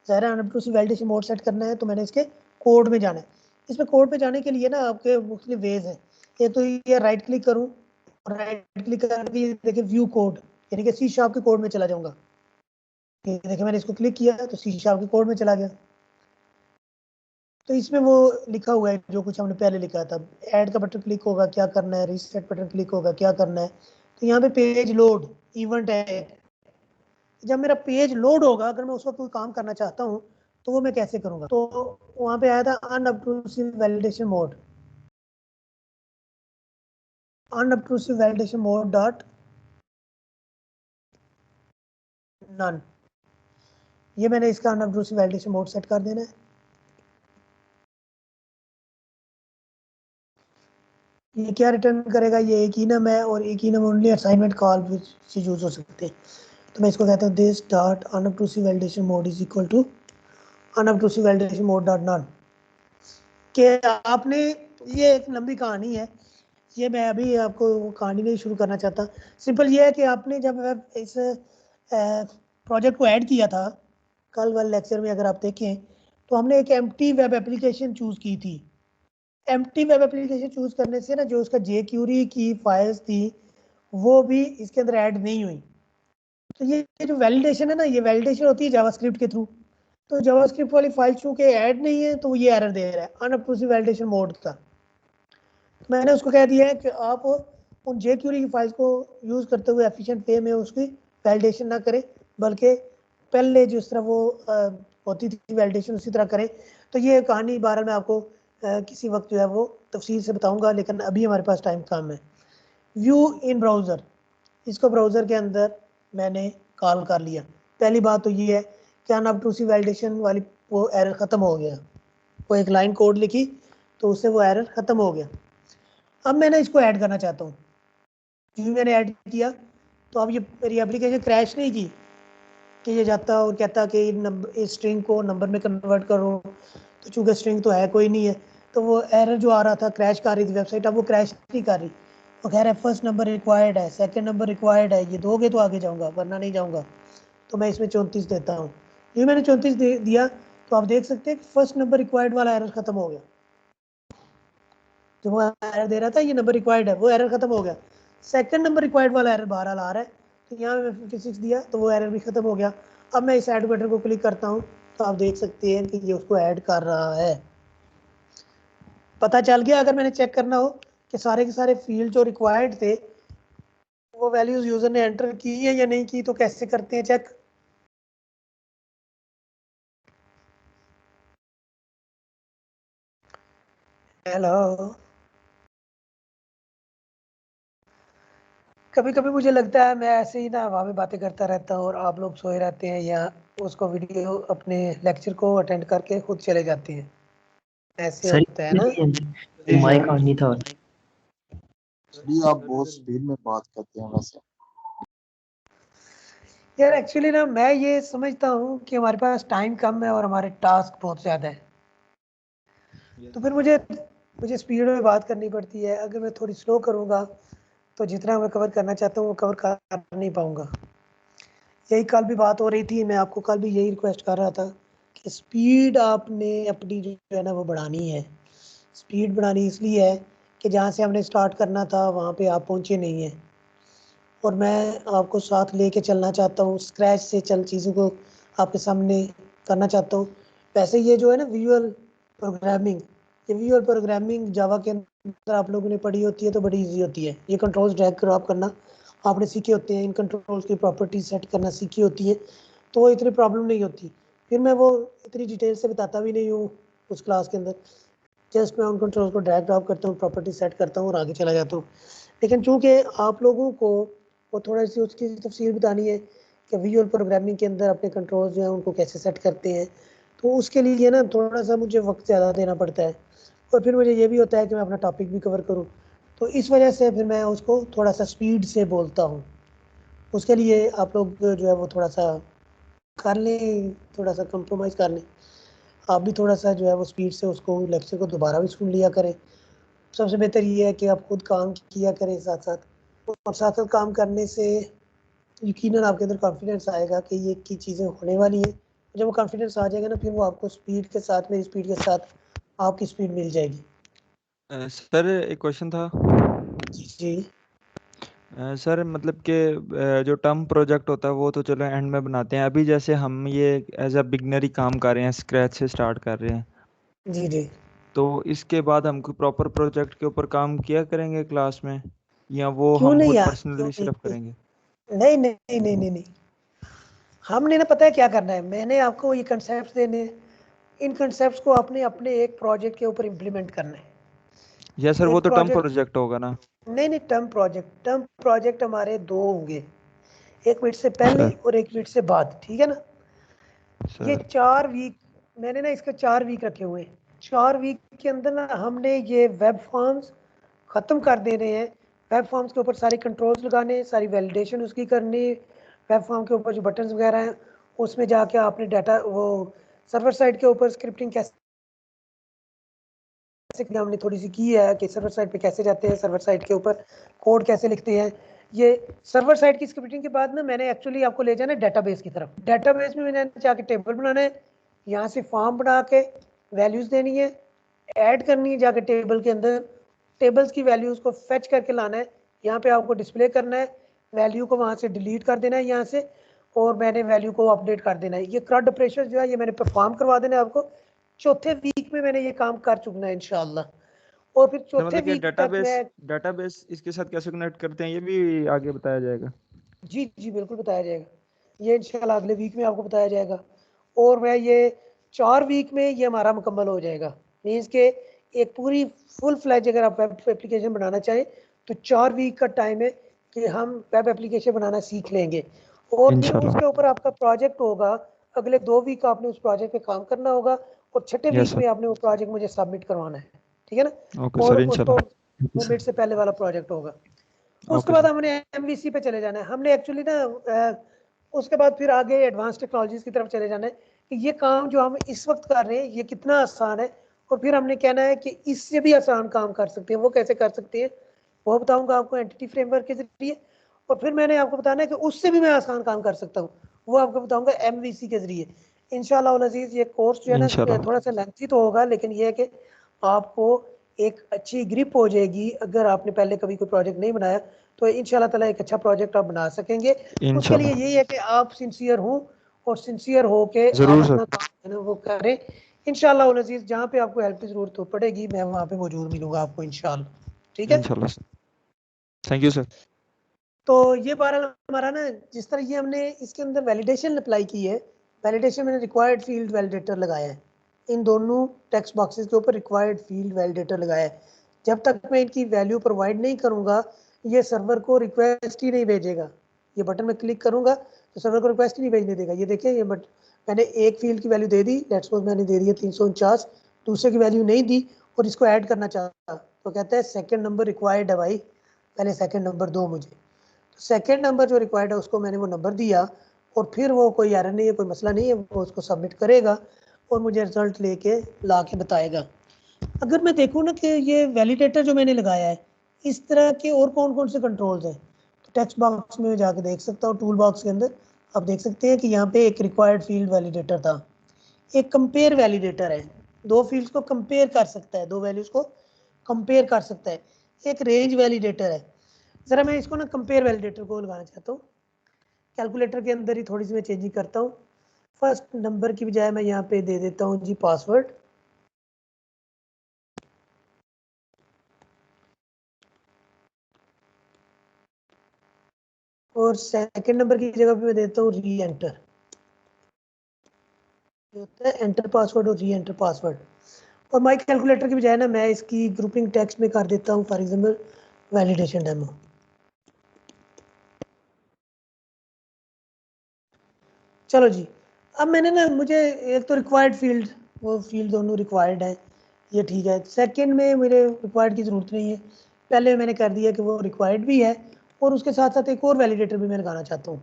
ज़ाहिर अनअब्ट्रूसिव वैलिडेशन मोड सेट करना है तो मैंने इसके कोड में जाना है। इसमें कोड पे जाने के लिए ना आपके मुख्तलिफ वेज हैं। एक तो ये राइट क्लिक करूँ, राइट क्लिक करके देखिए व्यू कोड, यानी कि C# के कोड में चला जाऊंगा। ये देखिए मैंने इसको क्लिक किया तो C# के कोड में चला गया। तो इसमें वो लिखा हुआ है जो कुछ हमने पहले लिखा था, ऐड का बटन क्लिक होगा क्या करना है, रीसेट बटन क्लिक होगा क्या करना है। तो यहाँ पे पेज लोड इवेंट है, जब मेरा पेज लोड होगा अगर मैं उस वक्त कोई काम करना चाहता हूँ तो वो मैं कैसे करूँगा। तो वहाँ पे आया था unobtrusive validation mode, unobtrusive validation mode dot none, ये मैंने इसका अनअब्ट्रूसिव वैलिडेशन मोड सेट कर देना है। ये क्या रिटर्न करेगा, ये एक ही नम है और एक ही नम ओनली असाइनमेंट कॉल से यूज हो सकते हैं। तो मैं इसको कहता हूँ this dot unobtrusive validation mode is equal to unobtrusive validation mode dot none. कि आपने, ये एक लंबी कहानी है, ये मैं अभी आपको कहानी नहीं शुरू करना चाहता। सिंपल ये है कि आपने जब इस प्रोजेक्ट को ऐड किया था, कल वाले लेक्चर में अगर आप देखें तो हमने एक एम्प्टी वेब एप्लीकेशन चूज़ की थी। एम्प्टी वेब एप्लीकेशन चूज़ करने से ना जो उसका jQuery की फाइल्स थी वो भी इसके अंदर ऐड नहीं हुई। तो ये जो वैलिडेशन है ना, ये वैलिडेशन होती है जावास्क्रिप्ट के थ्रू। तो जावास्क्रिप्ट वाली फाइल चूंकि ऐड नहीं है तो ये एरर दे रहा है अनअब्ट्रूसिव वैलिडेशन मोड का। मैंने उसको कह दिया है कि आप उन jQuery की फाइल्स को यूज़ करते हुए एफिशिएंट वे में उसकी वैलिडेशन ना करें, बल्कि पहले जिस तरह वो होती थी वैलिडेशन उसी तरह करें। तो ये कहानी बहरहाल मैं आपको किसी वक्त जो है वो तफसील से बताऊंगा, लेकिन अभी हमारे पास टाइम कम है। व्यू इन ब्राउज़र, इसको ब्राउज़र के अंदर मैंने कॉल कर लिया। पहली बात तो ये है कि अनअब्ट्रूसिव वैलिडेशन वाली वो एरर ख़त्म हो गया, वो एक लाइन कोड लिखी तो उससे वो एरर ख़त्म हो गया। अब मैंने इसको ऐड करना चाहता हूँ, जो मैंने ऐड किया तो अब ये मेरी एप्लीकेशन क्रैश नहीं की कि ये जाता और कहता कि इस स्ट्रिंग को नंबर में कन्वर्ट करो, तो चूँकि स्ट्रिंग तो है कोई नहीं है, तो वो एरर जो आ रहा था क्रैश कर रही थी वेबसाइट, अब वो क्रैश नहीं कर रही। वो कह रहा है फर्स्ट नंबर रिक्वायर्ड है, सेकंड नंबर रिक्वायर्ड है, ये दोगे तो आगे जाऊँगा वरना नहीं जाऊँगा। तो मैं इसमें 34 देता हूँ। ये मैंने 34 दिया तो आप देख सकते हैं कि फर्स्ट नंबर रिक्वायर्ड वाला एरर ख़त्म हो गया। जो वो एरर दे रहा था ये नंबर रिक्वायर्ड है, वो एरर ख़त्म हो गया। सेकंड नंबर रिक्वायर्ड वाला एरर बाहर आ रहा है, तो यहाँ मैं 56 दिया तो वो एरर भी ख़त्म हो गया। अब मैं इस ऐड बटन को क्लिक करता हूँ तो आप देख सकते हैं कि ये उसको ऐड कर रहा है। पता चल गया अगर मैंने चेक करना हो कि सारे के सारे फील्ड जो रिक्वायर्ड थे वो वैल्यूज़ यूज़र ने एंटर की है या नहीं की, तो कैसे करते हैं चेक। हेलो। कभी कभी मुझे लगता है मैं ऐसे ही ना हवा में बातें करता रहता हूँ और आप लोग सोए रहते हैं या उसको वीडियो अपने लेक्चर को अटेंड करके खुद चले जाते हैं, ऐसे सर होता है ना। जी माइक सर। ऑन नहीं था। जी आप बहुत स्पीड में बात करते हैं वैसे। यार एक्चुअली ना मैं ये समझता हूँ कि हमारे पास टाइम कम है और हमारे टास्क बहुत ज़्यादा है, तो फिर मुझे मुझे स्पीड में बात करनी पड़ती है। अगर मैं थोड़ी स्लो करूँगा तो जितना मैं कवर करना चाहता हूँ वो कवर कर नहीं पाऊँगा। यही कल भी बात हो रही थी, मैं आपको कल भी यही रिक्वेस्ट कर रहा था कि स्पीड आपने अपनी जो है ना वो बढ़ानी है। स्पीड बढ़ानी इसलिए है कि जहाँ से हमने स्टार्ट करना था वहाँ पे आप पहुँचे नहीं हैं, और मैं आपको साथ लेके चलना चाहता हूँ, स्क्रैच से चल चीज़ों को आपके सामने करना चाहता हूँ। वैसे ये जो है ना विजुअल प्रोग्रामिंग, ये विजुअल प्रोग्रामिंग जावा के अंदर आप लोगों ने पढ़ी होती है तो बड़ी इजी होती है। ये कंट्रोल्स ड्रैग ड्रॉप करना आपने सीखे होते हैं, इन कंट्रोल्स की प्रॉपर्टीज सेट करना सीखी होती है, तो इतनी प्रॉब्लम नहीं होती। फिर मैं वो इतनी डिटेल से बताता भी नहीं हूँ उस क्लास के अंदर, जस्ट मैं उन कंट्रोल्स को ड्रैग ड्रॉप करता हूँ, प्रॉपर्टी सेट करता हूँ और आगे चला जाता हूँ। लेकिन चूंकि आप लोगों को वो थोड़ा सी उसकी तफसील बतानी है कि विजुअल प्रोग्रामिंग के अंदर अपने कंट्रोल जो है उनको कैसे सेट करते हैं, तो उसके लिए ना थोड़ा सा मुझे वक्त ज़्यादा देना पड़ता है, और फिर मुझे ये भी होता है कि मैं अपना टॉपिक भी कवर करूँ, तो इस वजह से फिर मैं उसको थोड़ा सा स्पीड से बोलता हूँ। उसके लिए आप लोग जो है वो थोड़ा सा कर लें, थोड़ा सा कंप्रोमाइज़ कर लें। आप भी थोड़ा सा जो है वो स्पीड से उसको लेक्चर को दोबारा भी सुन लिया करें। सबसे बेहतर ये है कि आप खुद काम किया करें साथ साथ, और साथ साथ काम करने से यकीनन आपके अंदर कॉन्फिडेंस आएगा कि ये की चीज़ें होने वाली हैं। जब वो कॉन्फिडेंस आ जाएगा ना फिर वो आपको स्पीड के साथ, मेरी स्पीड के साथ आपकी स्पीड मिल जाएगी। सर एक क्वेश्चन था। जी सर मतलब कि जो टर्म प्रोजेक्ट होता है वो तो चलो एंड में बनाते हैं, अभी जैसे हम ये एज अ बिगनर ही काम कर रहे हैं, स्क्रैच से स्टार्ट कर रहे हैं, जी जी। तो इसके बाद हम कोई प्रॉपर प्रोजेक्ट के ऊपर काम किया करेंगे क्लास में, या वो क्यों हम नहीं खुद यार, क्यों पर्सनली नहीं, सिर्फ करेंगे? नहीं नहीं नहीं नहीं नहीं। हमने ना पता है क्या करना है, मैंने आपको ये कंसेप्ट देने हैं, इन कंसेप्ट को आपने अपने एक प्रोजेक्ट के ऊपर इम्प्लीमेंट करना है। या सर वो एक तो टर्म प्रोजेक्ट, प्रोजेक्ट होगा ना? नहीं नहीं, टर्म प्रोजेक्ट हमारे दो होंगे, 1 मिनट से पहले सर और 1 मिनट से बाद, ठीक है ना। ये सर 4 वीक, मैंने ना इसके 4 वीक रखे हुए हैं। 4 वीक के अंदर ना हमने ये वेब फॉर्म्स ख़त्म कर देने हैं। वेब फॉर्म्स के ऊपर सारी कंट्रोल्स लगाने, सारी वैलिडेशन उसकी करनी। वेब फॉर्म के ऊपर जो बटन्स वगैरह हैं उसमें जाके आपने डाटा वो सर्वर साइड के ऊपर स्क्रिप्टिंग कैसे हमने थोड़ी सी की है कि सर्वर साइड पे कैसे जाते हैं, सर्वर साइड के ऊपर कोड कैसे लिखते हैं। ये सर्वर साइड की स्क्रिप्टिंग के बाद ना मैंने एक्चुअली आपको ले जाना है डेटाबेस की तरफ। डेटाबेस में मैंने जाके टेबल बनाना है, यहाँ से फॉर्म बना के वैल्यूज़ देनी है, ऐड करनी है जाके टेबल के अंदर, टेबल्स की वैल्यूज़ को फेच करके लाना है, यहाँ पे आपको डिस्प्ले करना है, वैल्यू को वहाँ से डिलीट कर देना है यहाँ से, और मैंने वैल्यू को अपडेट कर देना है। ये क्रॉड ऑपरेशन जो है ये मैंने परफॉर्म करवा देना है आपको। चौथे वीक में मैंने ये काम कर चुकना है इंशाल्लाह, और फिर सर चौथे मतलब कि वीक तक डेटाबेस मैं, डेटाबेस इसके साथ कैसे कनेक्ट करते हैं ये भी आगे बताया जाएगा? जी जी बिल्कुल बताया जाएगा, ये इंशाल्लाह अगले वीक में आपको बताया जाएगा। और मैं ये 4 वीक में ये हमारा मुकम्मल हो जाएगा। मीन्स के एक पूरी फुल फ्लैज अगर आप वेब एप्लीकेशन बनाना चाहें तो 4 वीक का टाइम है कि हम वेब एप्लीकेशन बनाना सीख लेंगे, और फिर इंशाल्लाह। उसके ऊपर आपका प्रोजेक्ट होगा। अगले 2 वीक आपने उस प्रोजेक्ट पे काम करना होगा, और छठे यस वीक सर। में आपने वो प्रोजेक्ट मुझे सबमिट करवाना है, ठीक है ना। ओके और सर उसको इंशाल्लाह। 2 मिनट से पहले वाला प्रोजेक्ट होगा। उसके ओके बाद सर। हमने एमवीसी पे चले जाना है। हमने एक्चुअली ना उसके बाद फिर आगे एडवांस टेक्नोलॉजीज की तरफ चले जाना है कि ये काम जो हम इस वक्त कर रहे हैं ये कितना आसान है, और फिर हमने कहना है कि इससे भी आसान काम कर सकते हैं। वो कैसे कर सकते हैं वो बताऊंगा आपको एंटिटी फ्रेमवर्क के जरिए, और फिर मैंने आपको बताना है कि उससे भी मैं आसान काम कर सकता हूँ, वो आपको बताऊंगा एमवीसी के जरिए इंशाल्लाह अज़ीज़। ये कोर्स जो है ना इंशाल्लाह। थोड़ा सा लेंथी तो होगा, लेकिन ये है कि आपको एक अच्छी ग्रिप हो जाएगी। अगर आपने पहले कभी कोई प्रोजेक्ट नहीं बनाया तो इंशाल्लाह ताला एक अच्छा प्रोजेक्ट आप बना सकेंगे। उसके लिए इंशाल्लाह यही है कि आप सिंसियर हों, और सिंसियर हो के आप जरूर अपना सर। काम है ना वो करें। इंशाल्लाह अज़ीज़ जहाँ पे आपको हेल्प की ज़रूरत हो पड़ेगी मैं वहाँ पे मौजूद मिलूंगा आपको इंशाल्लाह, ठीक है। इंशाल्लाह सर। Thank you sir. तो ये बार हमारा ना, जिस तरह ये हमने इसके अंदर वैलिडेशन अप्लाई की है, वैलिडेशन मैंने रिक्वायर्ड फील्ड वैलिडेटर लगाया है, इन दोनों टेक्स्ट बॉक्सेस के ऊपर रिक्वायर्ड फील्ड वैलिडेटर लगाया है। जब तक मैं इनकी वैल्यू प्रोवाइड नहीं करूंगा ये सर्वर को रिक्वेस्ट ही नहीं भेजेगा। ये बटन में क्लिक करूंगा तो सर्वर को रिक्वेस्ट ही नहीं भेजने देगा। ये देखिए, ये मैंने एक फील्ड की value they the, let's suppose मैंने दे दिया 349, दूसरे की वैल्यू नहीं दी और इसको ऐड करना चाहता तो कहता है सेकंड नंबर रिक्वायर्ड है भाई, पहले सेकंड नंबर दो मुझे। तो सेकंड नंबर जो रिक्वायर्ड है उसको मैंने वो नंबर दिया और फिर वो कोई एरर नहीं है, कोई मसला नहीं है, वो उसको सबमिट करेगा और मुझे रिजल्ट लेके ला के बताएगा। अगर मैं देखूँ ना कि ये वैलिडेटर जो मैंने लगाया है इस तरह के और कौन कौन से कंट्रोल्स हैं, तो टेक्स्ट बॉक्स में जाके देख सकता हूँ। टूल बॉक्स के अंदर आप देख सकते हैं कि यहाँ पे एक रिक्वायर्ड फील्ड वैलिडेटर था, एक कंपेयर वैलिडेटर है, दो फील्ड्स को कंपेयर कर सकता है, दो वैल्यूज को कंपेयर कर सकता है, एक रेंज वैलिडेटर है। ज़रा मैं इसको ना कंपेयर वैलिडेटर को लगाना चाहता हूँ। कैलकुलेटर के अंदर ही थोड़ी सी मैं चेंजिंग करता हूँ। फर्स्ट नंबर की बजाय मैं यहाँ पे दे देता हूँ जी पासवर्ड, और सेकंड नंबर की जगह पे मैं देता हूँ री एंटर, होता है एंटर पासवर्ड और री एंटर पासवर्ड। और माई कैलकुलेटर की बजाय ना मैं इसकी ग्रुपिंग टेक्स्ट में कर देता हूँ फॉर एग्जाम्पल वैलिडेशन डेमो। चलो जी, अब मैंने ना, मुझे एक तो रिक्वायर्ड फील्ड, वो फील्ड दोनों रिक्वायर्ड है, ये ठीक है। सेकंड में मुझे रिक्वायर्ड की ज़रूरत नहीं है, पहले मैंने कर दिया कि वो रिक्वायर्ड भी है और उसके साथ साथ एक और वैलिडेटर भी मैं लगाना चाहता हूँ।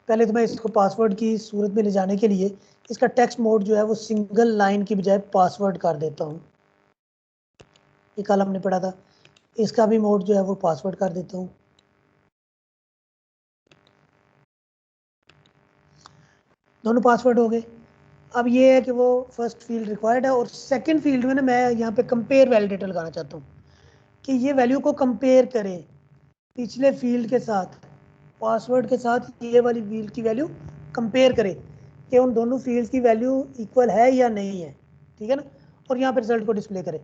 पहले तो मैं इसको पासवर्ड की सूरत में ले जाने के लिए इसका टेक्स्ट मोड जो है वो सिंगल लाइन की बजाय पासवर्ड कर देता हूँ। ये कल हमने पढ़ा था, इसका भी मोड जो है वो पासवर्ड कर देता हूँ। दोनों पासवर्ड हो गए। अब ये है कि वो फर्स्ट फील्ड रिक्वायर्ड है और सेकंड फील्ड में ना मैं यहाँ पे कंपेयर वैलिडेटर लगाना चाहता हूँ कि ये वैल्यू को कंपेयर करे पिछले फील्ड के साथ, पासवर्ड के साथ ये वाली फील्ड की वैल्यू कंपेयर करे कि उन दोनों फील्ड की वैल्यू इक्वल है या नहीं है, ठीक है ना, और यहाँ पे रिजल्ट को डिस्प्ले करे।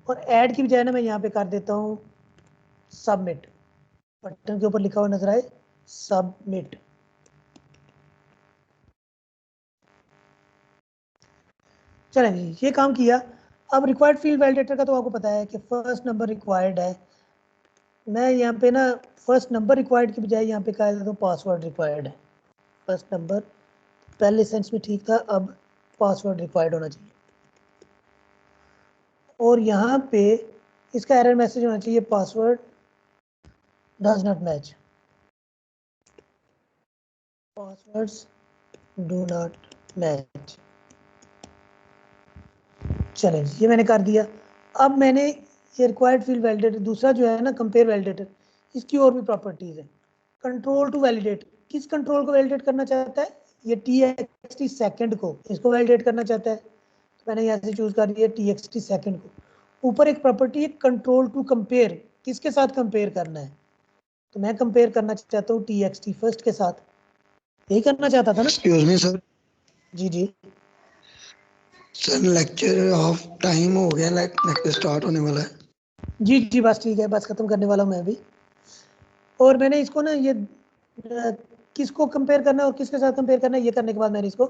और ऐड की बजाय ना मैं यहाँ पे कर देता हूँ सबमिट, बटन के ऊपर लिखा हुआ नजर आए सबमिट। चलें जी, ये काम किया। अब रिक्वायर्ड फील्ड वैलिडेटर का तो आपको पता है कि फर्स्ट नंबर रिक्वायर्ड है। मैं यहाँ पे ना फर्स्ट नंबर रिक्वायर्ड की बजाय यहाँ पे कह देता हूँ पासवर्ड रिक्वायर्ड है। फर्स्ट नंबर पहले सेंस में ठीक था, अब पासवर्ड रिक्वायर्ड होना चाहिए। और यहाँ पे इसका एरर मैसेज होना चाहिए password does not match, passwords do not match. चलें, ये मैंने कर दिया। अब मैंने ये रिक्वायर्ड फील्ड वैलिडेटर, दूसरा जो है ना कंपेयर वैलिडेटर, इसकी और भी प्रॉपर्टीज है। कंट्रोल टू वैलिडेट, किस कंट्रोल को वैलिडेट करना चाहता है, ये txt सेकंड को, इसको वैलिडेट करना चाहता है, तो मैंने यहाँ से चूज कर दिया txt सेकंड को। ऊपर एक प्रॉपर्टी है कंट्रोल टू कंपेयर, किसके साथ कंपेयर करना है, तो मैं कंपेयर करना चाहता हूँ txt फर्स्ट के साथ, यही करना चाहता था ना। एक्सक्यूज मी सर, जी जी सर लेक्चर ऑफ टाइम हो गया, लेक्चर स्टार्ट होने वाला है। जी जी, बस ठीक है, बस खत्म करने वाला हूँ मैं भी। और मैंने इसको ना ये किसको कंपेयर करना है और किसके साथ कंपेयर करना है, ये करने के बाद मैंने इसको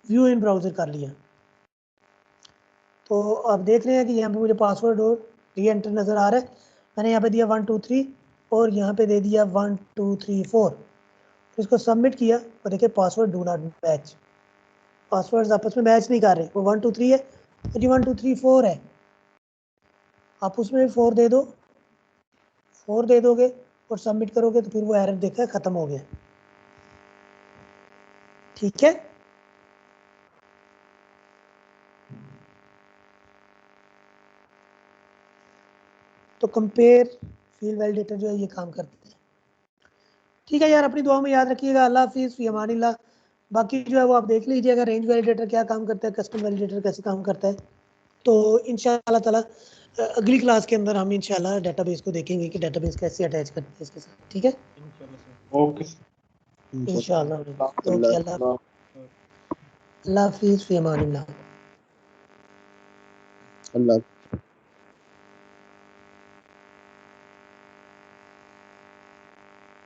व्यू इन ब्राउजर कर लिया। तो आप देख रहे हैं कि यहाँ पे मुझे पासवर्ड और री एंटर नज़र आ रहा है। मैंने यहाँ पे दिया 1 2 3 और यहाँ पे दे दिया 1 2 3 4, इसको सबमिट किया और देखिए password do not match, passwords आपस में मैच नहीं कर रहे। वो 1 2 3 है तो जी 1 2 3 4 है, आप उसमें 4 दे दो, 4 दे दोगे और सबमिट करोगे तो फिर वो एरर देखा ख़त्म हो गया, ठीक है। तो कंपेयर फील्ड वैलिडेटर जो है ये काम करते हैं, ठीक है यार। अपनी दुआ में याद रखिएगा। अल्लाह हाफिज़, फी अमानिल्लाह। बाकी जो है वो आप देख लीजिएगा रेंज वैलिडेटर क्या काम करता है, कस्टम वैलिडेटर कैसे काम करता है। तो इंशाअल्लाह ताला अगली क्लास के अंदर हम इंशाअल्लाह डेटाबेस को देखेंगे कि डेटाबेस कैसे अटैच करते हैं इसके साथ, ठीक है ओके इंशाअल्लाह। ओके, अल्लाह हाफिज़, फी अमानिल्लाह। अल्लाह।